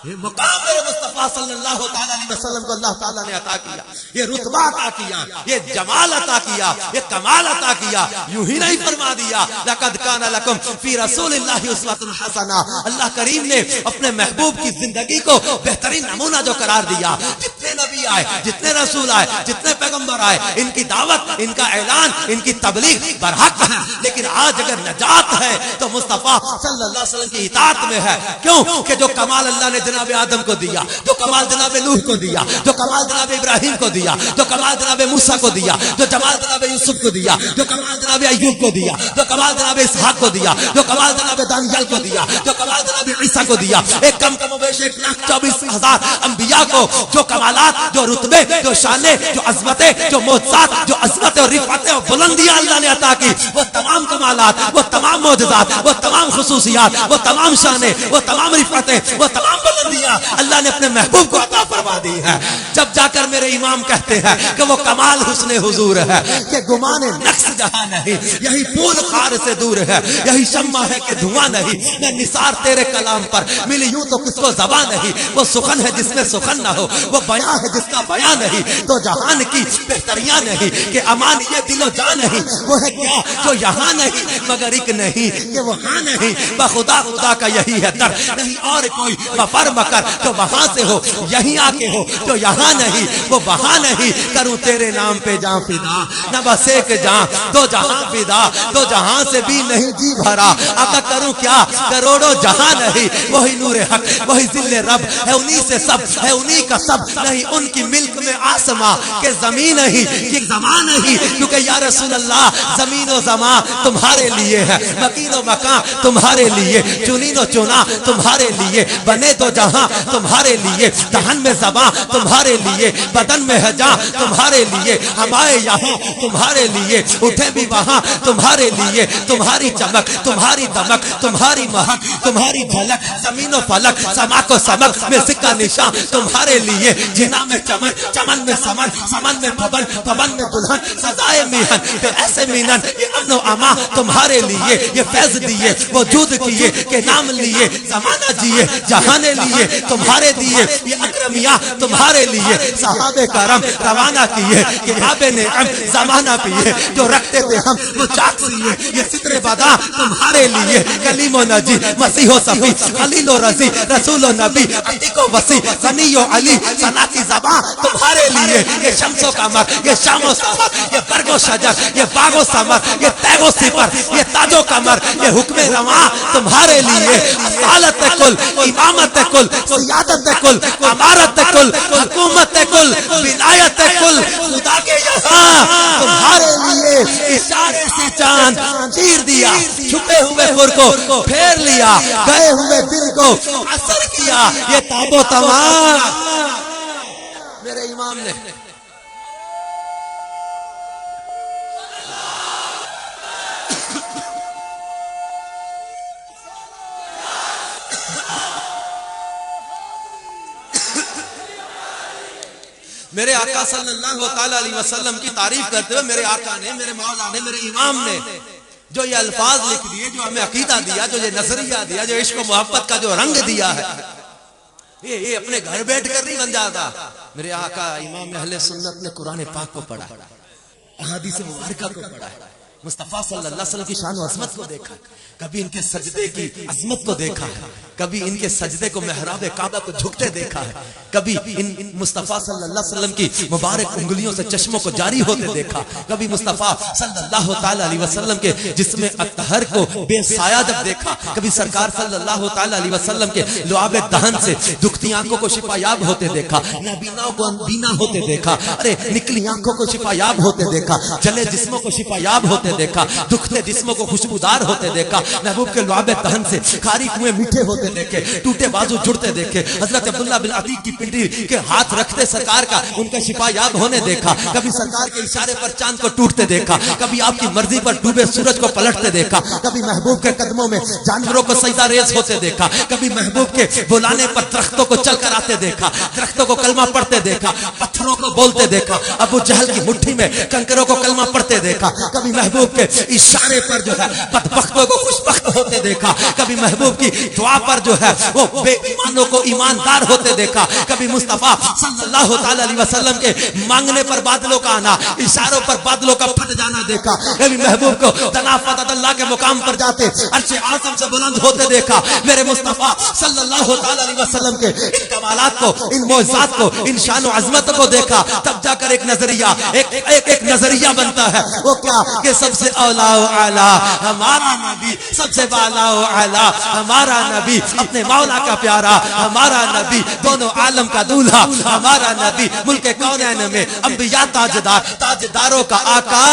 یہ مقام میرے مصطفیٰ صلی اللہ علیہ وسلم کو اللہ تعالیٰ نے عطا کیا، یہ رتبہ عطا کیا، یہ جمال عطا کیا، یہ کمال عطا کیا۔ یوں ہی نہیں فرما دیا لقد کان لکم فی رسول اللہ اسوۃ حسنہ، اللہ کریم نے اپنے محبوب کی زندگی کو بہترین نمونہ جو قرار دیا۔ جتنے نبی آئے، جتنے رسول آئے، جتنے پیغمبر آئے، ان کی دعوت، ان کا اعلان، ان کی تبلیغ برحق ہے، لیکن آج اگر نجات ہے تو مصطفیٰ صلی اللہ علیہ وسلم کی اطاعت میں ہے۔ کیوں کہ جو کمال اللہ نے جناب آدم کو دیا، جو کمال جناب نوح کو دیا، جو کمال جناب ابراہیم کو دیا، جو کمال جناب موسیٰ کو دیا، جو جمال جناب یوسف کو دیا، جو کمال جناب ایوب کو دیا، جو کمال جناب اسحاق کو دیا، جو کمال جناب دانیال کو دیا، جو کمال جناب عیسیٰ کو دیا، ایک کم و بیش 1,24,000 انبیاء کو جو کمالات، جو رتبے، جو شانیں، جو عظمتیں، جو معجزات، جو عظمتیں اور رفعتیں اور بلندیاں اللہ نے عطا کی، وہ تمام کمالات، وہ تمام معجزات، وہ تمام خصوصیات، وہ تمام شانیں، وہ تمام رفعتیں، وہ تمام بلندیاں اللہ نے اپنے محبوب کو عطا فرما دی ہے۔ جب جا کر میرے امام کہتے ہیں کہ وہ کمال حسن حضور ہے کہ گمان نقص جہاں نہیں، یہی پھول خار سے دور ہے، یہی شمع ہے کہ دھواں نہیں، میں نثار تیرے کلام پر ملی یوں تو کس کو زبان نہیں، وہ سخن ہے جس میں سخن نہ ہو، وہ بیان ہے جس کا بیان نہیں، تو جہان کی بہتریاں نہیں کہ امان یہ دل و جان نہیں، وہ ہے کیا جو یہاں نہیں مگر ایک نہیں کہ وہاں نہیں، بخدا خدا کا یہی ہے در، نہیں اور کوئی مفر مکر تو وہاں سے ہو، یہیں آ کے ہو تو یہاں نہیں، وہ وہاں نہیں، کروں تیرے نام پہ جان فدا، نہ بس ایک جان دو جہاں فدا، دو جہاں سے بھی نہیں جی بھرا، آقا کروں کیا کروڑوں جہاں نہیں، وہی نور حق وہی ذل رب ہے، انہی سے سب ہے، انہی کا سب نہیں، ان کی ملک میں آسماں کہ زمین نہیں کہ زمان نہیں، کیونکہ یا رسول اللہ زمین و زمان تمہارے لیے ہے، مکین و مکان تمہارے لیے، چنین و چنا تمہارے لیے، بنے تو جہاں تمہارے لیے، دہن میں زباں تمہارے لیے، بدن میں ہے جاں تمہارے لیے، ہم آئے یہاں تمہارے لیے، اٹھے بھی وہاں تمہارے لیے، تمہاری چمک تمہاری دمک تمہاری مہک تمہاری جھلک، زمین و فلک سما کو سمک میں سکہ نشان تمہارے لیے، جنا میں چمن چمن میں سمن سمن میں پبن پبن میں دلہن، سزائے میہن پھر ایسے مینن، یہ امن و اما تمہارے لیے، یہ فیض دیے وجود کیے کہ نام لیے، زمانہ جیے جہانے لیے تمہارے دیے، یہ اکرمیہ تمہارے لیے، صحابہ کرم روانہ کیے کہ آب نعم زمانہ پیے، جو رکھتے تھے ہم وہ چاک سیے، یہ ستر بدا تمہارے لیے، کلیم و نجی مسیح و صفی خلیل و رضی رسول و نبی عتیق و وسیع غنی و علی ثنا کی زبان تمہارے لیے، یہ شمس و قمر یہ شام و سحر، یہ برگ و شجر یہ باغ و ثمر، یہ تیغ و سپر یہ تاج و کمر، یہ حکم رواں تمہارے لیے، اصالت کل امامت کل سیادت کل امارت کل حکومت کل ولایت کل، خدا کے یہاں تمہارے لیے، اشارے سے چاند چیر دیا، چھپے ہوئے پر کو پھیر لیا، گئے ہوئے دل کو اثر کیا، یہ تاب و تمام میرے امام نے میرے آقا صلی اللہ تعالی علیہ وسلم کی تعریف کرتے ہوئے میرے آقا نے، میرے مولا نے، میرے امام نے جو یہ الفاظ لکھ دیے، جو ہمیں عقیدہ دیا، جو یہ نظریہ دیا، جو عشق و محبت کا جو رنگ دیا ہے، یہ اپنے گھر بیٹھ کر نہیں بن جاتا. میرے آقا امام اہل سنت نے قرآن پاک کو پڑھا، احادیث مبارکہ کو پڑھا، مصطفیٰ صلی اللہ علیہ وسلم کی شان و عظمت کو دیکھا، کبھی ان کے سجدے کی عظمت کو دیکھا ہے، کبھی ان کے سجدے کو محراب کعبہ کو جھکتے دیکھا ہے، کبھی ان مصطفیٰ صلی اللہ علیہ وسلم کی مبارک انگلیوں سے چشموں کو جاری ہوتے دیکھا، کبھی مصطفیٰ صلی اللہ تعالی علیہ وسلم کے جسم اطہر کو بے سایہ جب دیکھا، کبھی سرکار صلی اللہ تعالی علیہ وسلم کے لعاب دہن سے دکھتی آنکھوں کو شفا یاب ہوتے دیکھا، نابینا کو اندینا ہوتے دیکھا، ارے نکلی آنکھوں کو شفا یاب ہوتے دیکھا، جلے جسموں کو شفا یاب ہوتے دیکھا، دکھتے جسموں کو خوشبودار ہوتے دیکھا، محبوب کے لعاب دہن سے کھاری کنویں میٹھے ہوتے دیکھے، ٹوٹے بازو جڑتے دیکھے، حضرت عبداللہ بن عتیق کی پنڈی کے ہاتھ رکھتے سرکار کا ان کا شفا یاب ہونے دیکھا، کبھی سرکار کے اشارے پر چاند کو ٹوٹتے دیکھا، کبھی آپ کی مرضی پر ڈوبے سورج کو پلٹتے دیکھا، کبھی محبوب کے قدموں میں جانوروں کو سجدہ ریز ہوتے دیکھا، کبھی محبوب کے بلانے پر درختوں کو چل کر آتے دیکھا، درختوں کو کلمہ پڑھتے دیکھا، پتھروں کو بولتے دیکھا، ابو جہل کی مٹھی میں کنکروں کو کلمہ پڑھتے دیکھا، کبھی محبوب کے اشارے پر جو ہے بدبختوں کو خوشبخت ہوتے دیکھا، کبھی محبوب کی دعا پر جو ہے وہ بے ایمانوں کو ایماندار ہوتے دیکھا، کبھی مصطفیٰ صلی اللہ تعالی علیہ وسلم کے مانگنے پر بادلوں کا آنا، اشاروں پر بادلوں کا پھٹ جانا دیکھا، کبھی محبوب کو تنافت اللہ کے مقام پر جاتے عرش اعظم سے بلند ہوتے دیکھا. میرے مصطفیٰ صلی اللہ تعالی علیہ وسلم کے ان کمالات کو، ان معجزات کو، ان شان و عظمت کو دیکھا، تب جا کر ایک نظریہ ایک نظریہ بنتا ہے. وہ کیا کہ سب سے اولا و اعلیٰ ہمارا نبی، سب سے بالا و اعلیٰ ہمارا نبی، اپنے مولا کا پیارا ہمارا نبی، دونوں عالم کا دولہا ہمارا نبی، ملک کونین میں انبیاء تاجدار، تاجداروں کا آقا.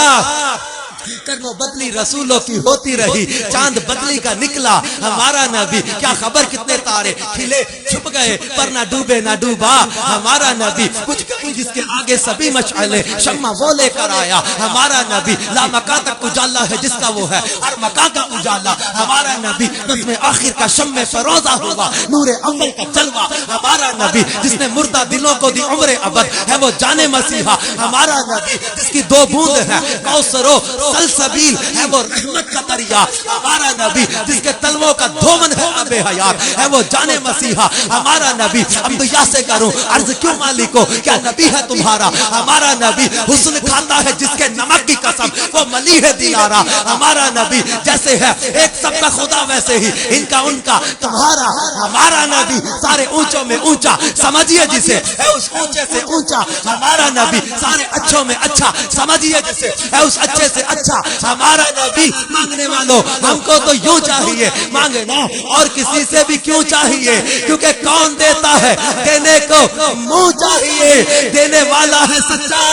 کرنو بدلی رسولوں کی ہوتی رہی، چاند بدلی کا نکلا ہمارا نبی. کیا خبر کتنے تارے کھلے چھپ گئے پر نہ ڈوبے نہ ڈوبا ہمارا نبی. کچھ کہیں جس کے آگے سبھی مشعلے شمع وہ لے کر آیا ہمارا نبی. لا مکہ تک اجالا ہے جس کا وہ ہے ہر مکہ کا اجالا ہمارا نبی. نظم آخر کا شمع فروزہ ہوا، نور اول کا جلوہ ہمارا نبی. جس نے مردہ دلوں کو دی عمر ابد ہے وہ جانے مسیحا ہمارا نبی. جس کی دو بوند ہے کوثر و سلسبیل ہے وہ رحمت کا دریا ہمارا نبی. جس کے تلووں کا دھومن ہے آب حیات ہے وہ جانے مسیحا ہمارا نبی. انبیاء سے کروں عرض کیوں مالکو کیا نبی ہے تمہارا ہمارا نبی. حسن کھاتا ہے جس کے نمک کی قسم وہ ملی ہے دلارا ہمارا نبی. جیسے ہے ایک سب کا خدا ویسے ہی ان کا ان کا تمہارا ہمارا نبی. سارے اونچوں میں اونچا سمجھیے جسے ہے اس اونچے سے اونچا ہمارا نبی. سارے اچھوں میں اچھا سمجھیے جسے ہے اس اچھے سے اچھا ہمارا نبی. مانگنے والوں ہم کو تو یوں چاہیے مانگنا اور کسی سے بھی کیوں چاہیے، کیونکہ کون دیتا ہے دینے کو منہ چاہیے. دینے والا ہے سچا،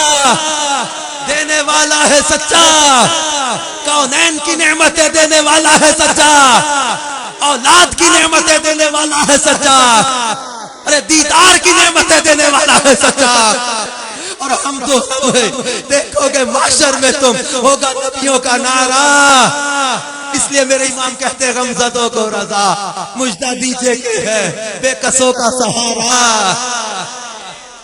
دینے والا ہے سچا، کونین کی نعمتیں دینے والا ہے سچا، اولاد کی نعمتیں دینے والا ہے سچا، ارے دیدار کی نعمتیں دینے والا ہے سچا. اور ہم تو دیکھو گے معاشر میں تم ہوگا نبیوں کا نعرہ. اس لیے میرے امام کہتے ہیں غمزدوں کو رضا مجدہ دیجئے کہ ہے بے کسوں کا سہارا.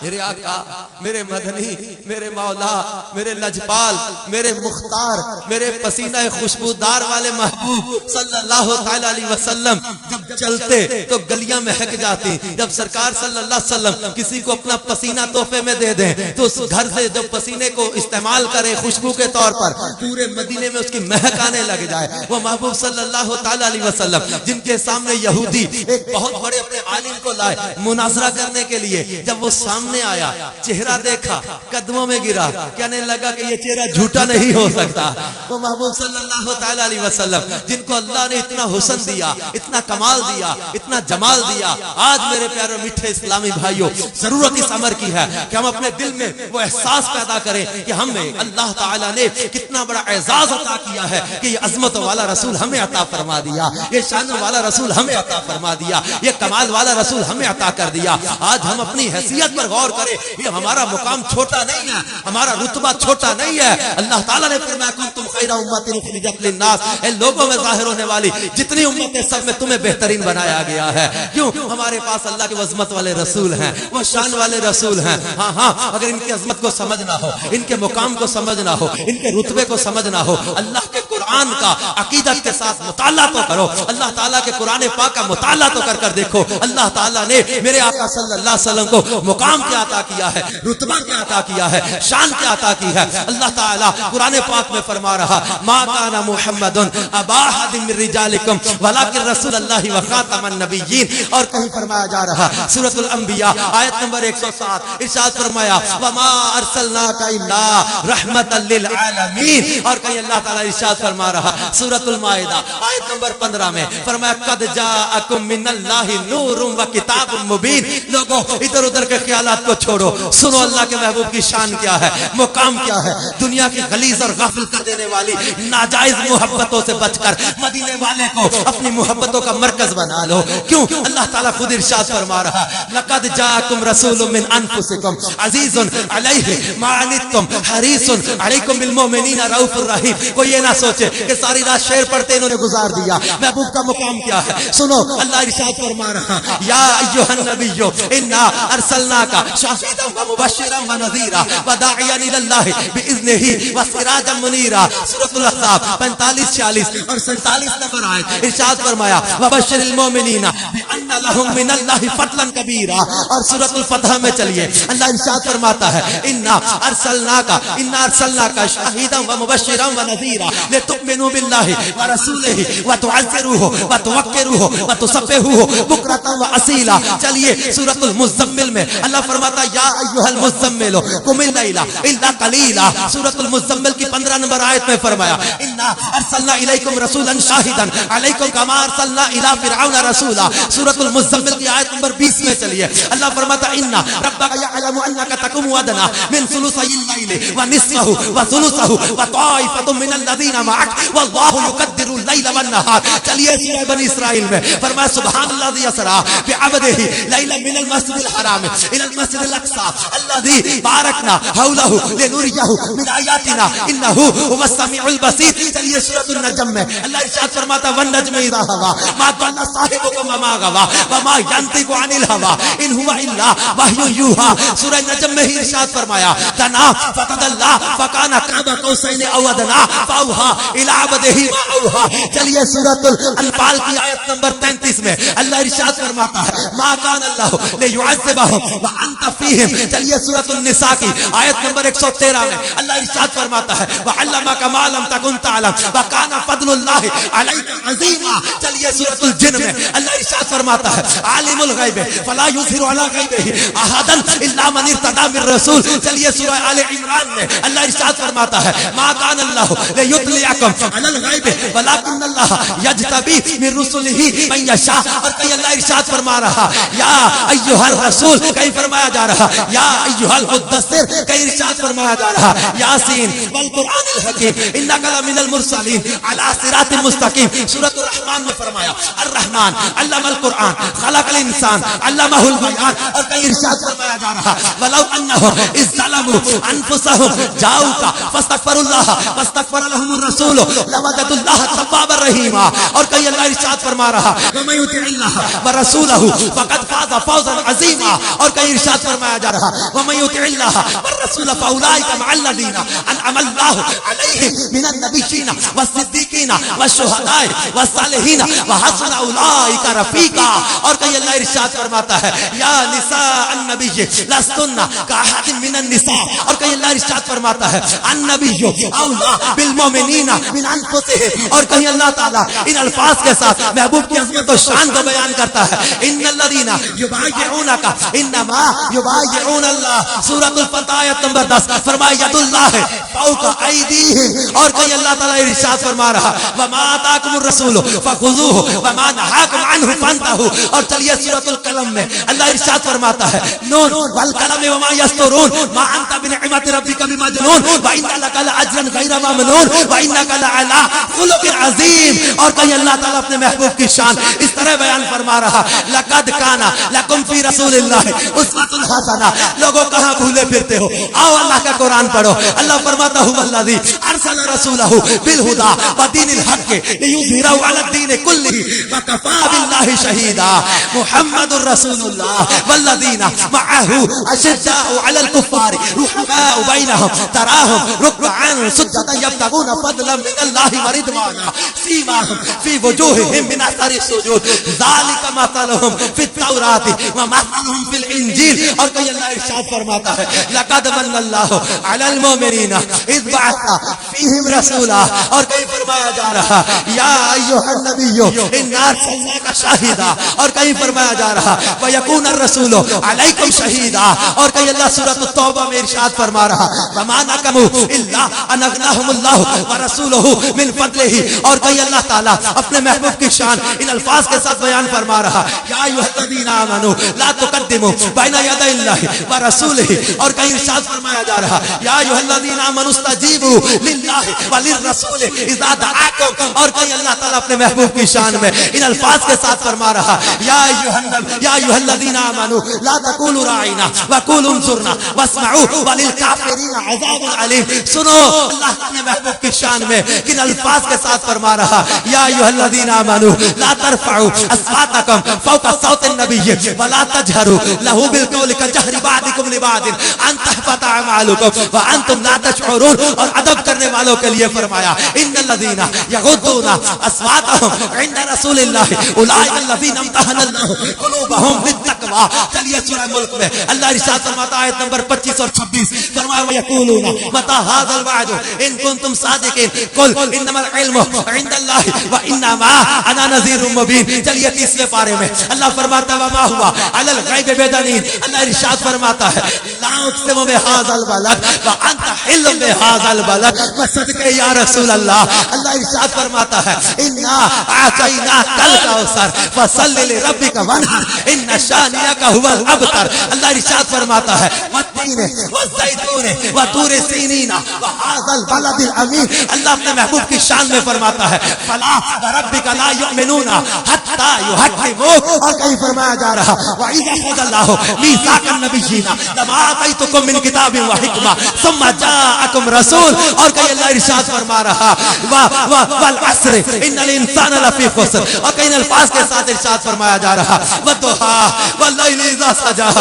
میرے آقا، میرے مدنی، میرے مولا، میرے لجپال، میرے مختار، میرے پسینہ خوشبودار والے محبوب صلی اللہ تعالی علیہ وسلم جب چلتے تو گلیاں مہک جاتی. جب سرکار صلی اللہ علیہ وسلم کسی کو اپنا پسینہ تحفے میں دے دیں تو اس گھر سے جو پسینے کو استعمال کرے خوشبو کے طور پر پورے مدینے میں اس کی مہک آنے لگ جائے. وہ محبوب صلی اللہ تعالی علیہ وسلم جن کے سامنے یہودی ایک بہت بڑے اپنے عالم کو لائے مناظرہ کرنے کے لیے، جب وہ سامنے آیا چہرہ دیکھا قدموں میں گرا، کہنے لگا کہ یہ چہرہ جھوٹا نہیں ہو سکتا. وہ محبوب صلی اللہ تعالی علیہ وسلم جن کو اللہ نے اتنا حسن دیا، اتنا کمال دیا، اتنا جمال دیا. آج میرے پیارے میٹھے اسلامی بھائیوں ضرورت اس امر کی ہے کہ ہم اپنے دل میں وہ احساس پیدا کریں کہ ہمیں اللہ تعالیٰ نے کتنا بڑا اعزاز عطا کیا ہے کہ یہ عظمت والا رسول ہمیں عطا فرما دیا، یہ شان والا رسول ہمیں عطا فرما دیا، یہ کمال والا رسول ہمیں عطا کر دیا. آج ہم اپنی حیثیت پر غور کریں. یہ ہمارا مقام چھوٹا نہیں ہے، ہمارا رتبہ چھوٹا نہیں ہے. اللہ تعالیٰ نے فرمایا کنتم خیر امۃ اخرجت للناس، اے لوگوں میں ظاہر ہونے والی جتنی امتیں سب میں تمہیں بہترین بنایا گیا ہے. کیوں؟ ہمارے پاس اللہ کے عظمت والے رسول ہیں، وہ شان والے رسول ہیں. ہاں اگر ان کی عظمت کو سمجھنا ہو، ان کے مقام کو سمجھنا ہو، ان کے رتبے کو سمجھنا ہو، اللہ کے قرآن قرآن کا عقیدت کے ساتھ مطالعہ تو کرو، اللہ تعالیٰ کے قرآن پاک کا مطالعہ تو کر دیکھو اللہ تعالیٰ نے میرے آقا صلی اللہ علیہ وسلم کو مقام کیا عطا کیا ہے، رتبہ کیا عطا کیا ہے، شان کیا عطا کی ہے۔ اللہ تعالیٰ قرآن پاک میں فرما رہا ما کان محمد ابا احد من رجالکم ولکن رسول اللہ وخاتم النبیین، اور کہیں فرمایا جا رہا سورۃ الانبیاء آیت نمبر 107 ارشاد فرمایا وما ارسلناک الا رحمتا للعالمین، اور کہیں اللہ تعالیٰ ارشاد فرما رہا سورۃ المائدہ آیت نمبر 15 میں فرمایا قد جاءکم من اللہ نور و کتاب مبین۔ لوگوں ادھر ادھر کے خیالات کو چھوڑو، سنو اللہ کے محبوب کی شان کیا ہے، مقام کیا ہے۔ دنیا کی غلیظ اور غافل کر دینے والی ناجائز محبتوں سے بچ کر مدینے والے کو اپنی محبتوں کا مرکز بنا لو۔ کیوں؟ اللہ تعالیٰ خود ارشاد فرما رہا لقد جاءکم رسول من انفسکم عزیز علیہ ما عنتم حریص علیکم بالمؤمنین رؤوف الرحیم۔ کوئی یہ نہ سوچے کہ ساری رات شعر پڑھتے انہوں نے گزار دیا، محبوب کا مقام کیا ہے۔ سنو اللہ ارشاد فرما رہا یا ایھا النبی انا ارسلناک شاہدا ومبشرا ونذیرا وداعیا الی اللہ باذنہ وسراجا منیرا۔ سورۃ الاحزاب 45 46 اور 47 نمبر آیت ارشاد فرمایا وبشر المؤمنین بان لهم من اللہ فضلا کبیرا۔ اور سورۃ الفتح میں چلیے اللہ ارشاد فرماتا ہے انا ارسلناک شاہدا ومبشرا ونذیرا لتؤمنوا باللہ ورسولہ وتعزروہ وتوقروہ وتسبحوہ بکرۃ واصیلا۔ چلیے سورۃ المزمل میں اللہ فرماتا یا ایھا المزمل قم اللیل الا قلیلا۔ سورۃ المزمل کی 15 نمبر آیت میں فرمایا انا ارسلنا الیکم رسولا شاہدا علیکم کما ارسلنا الی فرعون رسولا۔ سورۃ المزمل کی آیت نمبر 20 میں چلیے اللہ فرماتا ان ربک یعلم انک تقوم ادنی من ثلثی اللیل ونصفہ وثلثہ وطائفۃ من الذین معک واللہ یقدر اللیل والنہار۔ چلیے سورہ بنی اسرائیل میں فرمایا سبحان الذی اسری بعبدہ لیلا من المسجد الحرام الى المسجد الاقصى الذي باركنا حوله لنريه من آیاتنا انه هو السمیع البصیر۔ چلیے سورۃ النجم میں اللہ ارشاد فرماتا والنجم اذا هوى ما ضل صاحبكم وما غوى وما ينطق عن الهوى ان هو الا وحی یوحى۔ سورہ نجم میں ہی ارشاد فرمایا دنا فتدلى فكان قاب قوسین او ادنى فاوحى الى عبده ما اوحى۔ چلیے سورۃ الانفال کی آیت نمبر 33 میں اللہ ارشاد فرماتا ہے ما کان اللہ لیعذبهم وانت فیہم۔ چلیے سورۃ النساء کی آیت نمبر 113 میں اللہ ارشاد فرماتا ہے وعلمک ما لم تکن تعلم وکان فضل اللہ علیک عظیما۔ چلیے سورۃ الجن میں اللہ ارشاد فرماتا ہے عالم الغیب فلا یظہر علی غیبہ احدا الا من ارتضی من رسول۔ چلیے سورہ آل عمران میں اللہ ارشاد فرماتا ہے ما کان اللہ لیطلعکم علی الغیب ولکن اللہ یجتبی من رسلہ من یشاء۔ اور کہیں اللہ ارشاد فرما رہا یا ایھا الرسول، کہیں فرمایا جا رہا یا ایھا المدثر، کہیں ارشاد فرمایا جا رہا یاسین والقرآن الحکیم انک لمن المرسلین علی صراط مستقیم۔ سورۃ الرحمن میں فرمایا الرحمن علم القرآن خلق الانسان علمہ البیان۔ اور کہیں ارشاد فرمایا جا رہا ولو انہم اذ ظلموا انفسہم جاؤک فاستغفروا اللہ واستغفر لهم الرسول لوجدوا اللہ توابا رحیما۔ اور کہیں اللہ ارشاد فرما رہا ومن یطع اللہ ورسولہ فقد فاز فوزا عظیما۔ اور کہیں ارشاد فرمایا جا رہا ومن یطع اللہ والرسول فاولئک مع الذین انعم اللہ علیہم من النبیین والصدیقین والشہداء والصالحین وحسن اولئک رفیقا۔ اور کہیں اللہ ارشاد فرماتا ہے یا نساء النبی لستن کاحد من النساء۔ اور کہیں اللہ ارشاد فرماتا ہے النبی اولی بالمؤمنین من انفسہم۔ اور کہیں اللہ تعالیٰ ان الفاظ کے ساتھ محبوب کی عظمت و شان کو بیان کرتا ہے ان الذین یبایعونک انما یبایعون اللہ۔ سورۃ الفتح آیت نمبر 10 فرمایا ید اللہ فوق ایدیہم۔ اور کہیں اللہ تعالیٰ ارشاد فرما رہا وما آتاکم الرسول فخذوہ وما نہاکم عنہ فانتہوا۔ اور چلیے سورۃ القلم میں اللہ ارشاد فرماتا ہے نون والقلم وما یسطرون ما انت بنعمت ربک بمجنون وان لک لاجرا غیر ممنون وانک لعلی خلق عظیم۔ اور کہیں اللہ تعالیٰ اپنے محبوب کی شان اس طرح بیان فرما رہا لقد لقد کانا لکم فی رسول اللہ اسوۃ حسنہ. لوگوں کہاں بھولے پھرتے ہو؟ آؤ اللہ کا قرآن پڑھو. اللہ فرماتا ہے الذی ارسل رسولہ بالہدی ودین الحق لیظہرہ علی الدین کلہ وکفی باللہ شہیدا. محمد رسول اللہ والذین معہ اشداء علی الکفار رحماء بینہم تراہم رکعا سجدا یبتغون فضلا من اللہ ورضوانا سیماہم فی وجوہہم من اثر السجود ذالک مثلہم فی التوراۃ ومثلہم فی الانجیل. اور کہیں اللہ ارشاد فرماتا ہے لقد من اللہ علی المؤمنین اذ بعث فیہم رسولا. اور کہیں فرمایا جا رہا یا ایھا النبی انا ارسلناک شاہدا. اور کہیں فرمایا جا رہا ویکون الرسول علیکم شہیدا. اور کہیں اللہ سورۃ التوبہ میں ارشاد فرما رہا وما نقموا الا ان اغناهم اللہ ورسولہ من فضلہ. اور کہیں اللہ تعالیٰ اپنے محبوب کی شان ان الفاظ کے ساتھ بیان فرما رہا یا ایھا الذین آمنوا لا تقدموا بین یدی اللہ ورسولہ. اور کہیں ارشاد فرمایا جا رہا یا ایھا الذین آمنوا استجیبوا للہ وللرسول اذا دعاکم. اور کہیں اللہ تعالیٰ اپنے محبوب کی شان میں ان الفاظ کے ساتھ فرما رہا یا ایھا الذین آمنوا لا تقولوا راعنا وقولوا انظرنا واسمعوا وللکافرین عذاب علیم. سنو اللہ اپنے محبوب کی شان میں کن الفاظ کے ساتھ فرما رہا یا ایھا الذین آمنوا لا ترفعوا اصواتکم فوق صوت النبی ولا تجهروا له بالقول كجهر بعضکم لبعض ان تحبط اعمالکم وانتم لا تشعرون. اور ادب کرنے والوں کے لیے فرمایا ان الذین یغضون اصواتهم عند رسول اللہ اولئک الذین امتحن اللہ قلوبهم بالتقوی. چلیے سورہ ملک میں اللہ ارشاد فرماتا ہے آیت نمبر 25 اور 26 فرمایا ویقولون متى هذا الوعد ان کنتم صادقین قل انما العلم عند اللہ وانما انا نذیر مبین. چلیے 30ویں پارے میں اللہ فرماتا ہے وما ہوا علی الغیب بدنین. اللہ ارشاد فرماتا ہے لا اقسم بهذا البلد وانت حل بهذا البلد. وصدق یا رسول اللہ. اللہ ارشاد فرماتا ہے انا اعطیناک الکوثر فصل لربک وانحر ان شانئک هو الابتر. اللہ ارشاد فرماتا ہے والتین والزیتون وطور سینین وهذا البلد الامین. اللہ اپنے محبوب کی شان میں فرماتا ہے فلا وربک لا یؤمنون حتی یحکموک. اور کہیں فرمایا جا رہا وَإِذَا أَخَذَ اللَّهُ مِيثَاقَ النَّبِيِّينَ لَمَا آتَيْتُكُم مِّن كِتَابٍ وَحِكْمَةٍ ثُمَّ جَاءَكُمْ رَسُولٌ. اور کہیں اللہ ارشاد فرما رہا وَالْعَصْرِ إِنَّ الْإِنسَانَ لَفِي خُسْرٍ. اور کہیں الفاظ کے ساتھ ارشاد فرمایا جا رہا وَالضُّحَىٰ وَاللَّيْلِ إِذَا سَجَىٰ.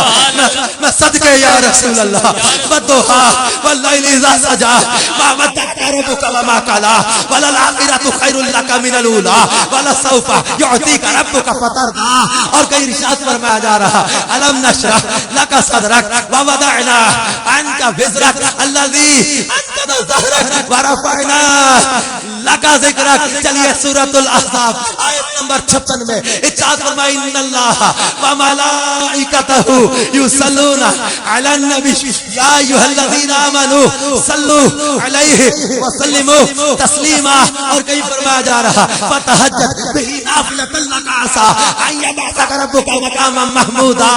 میں صدقے یا رسول اللہ وَالضُّحَىٰ وَاللَّيْلِ إِذَا سَجَىٰ مَا وَدَّعَكَ رَبُّكَ وَمَا قَلَىٰ وَلَلْآخِرَةُ خَيْرٌ لَّكَ مِنَ الْأُولَىٰ وَلَسَوْفَ يُعْطِيكَ رَبُّكَ فَتَرْضَىٰ. اور کہیں ارشاد فرمایا جا رہا الم نشرح لك صدرك ووضعنا عنك وزرك الذي انقض ظهرك ورفعنا لك ذکرک. چلیے سورۃ الاحزاب آیت نمبر 56 میں ارشاد فرمایا ان اللہ وملائکتہ یصلون علی النبی یا ایھا الذین آمنوا صلوا علیہ وسلموا تسلیما. اور کہیں فرمایا جا رہا فتہجد بہ نافلۃ لک عسى ان یبعثک ربک مقاما محمودا.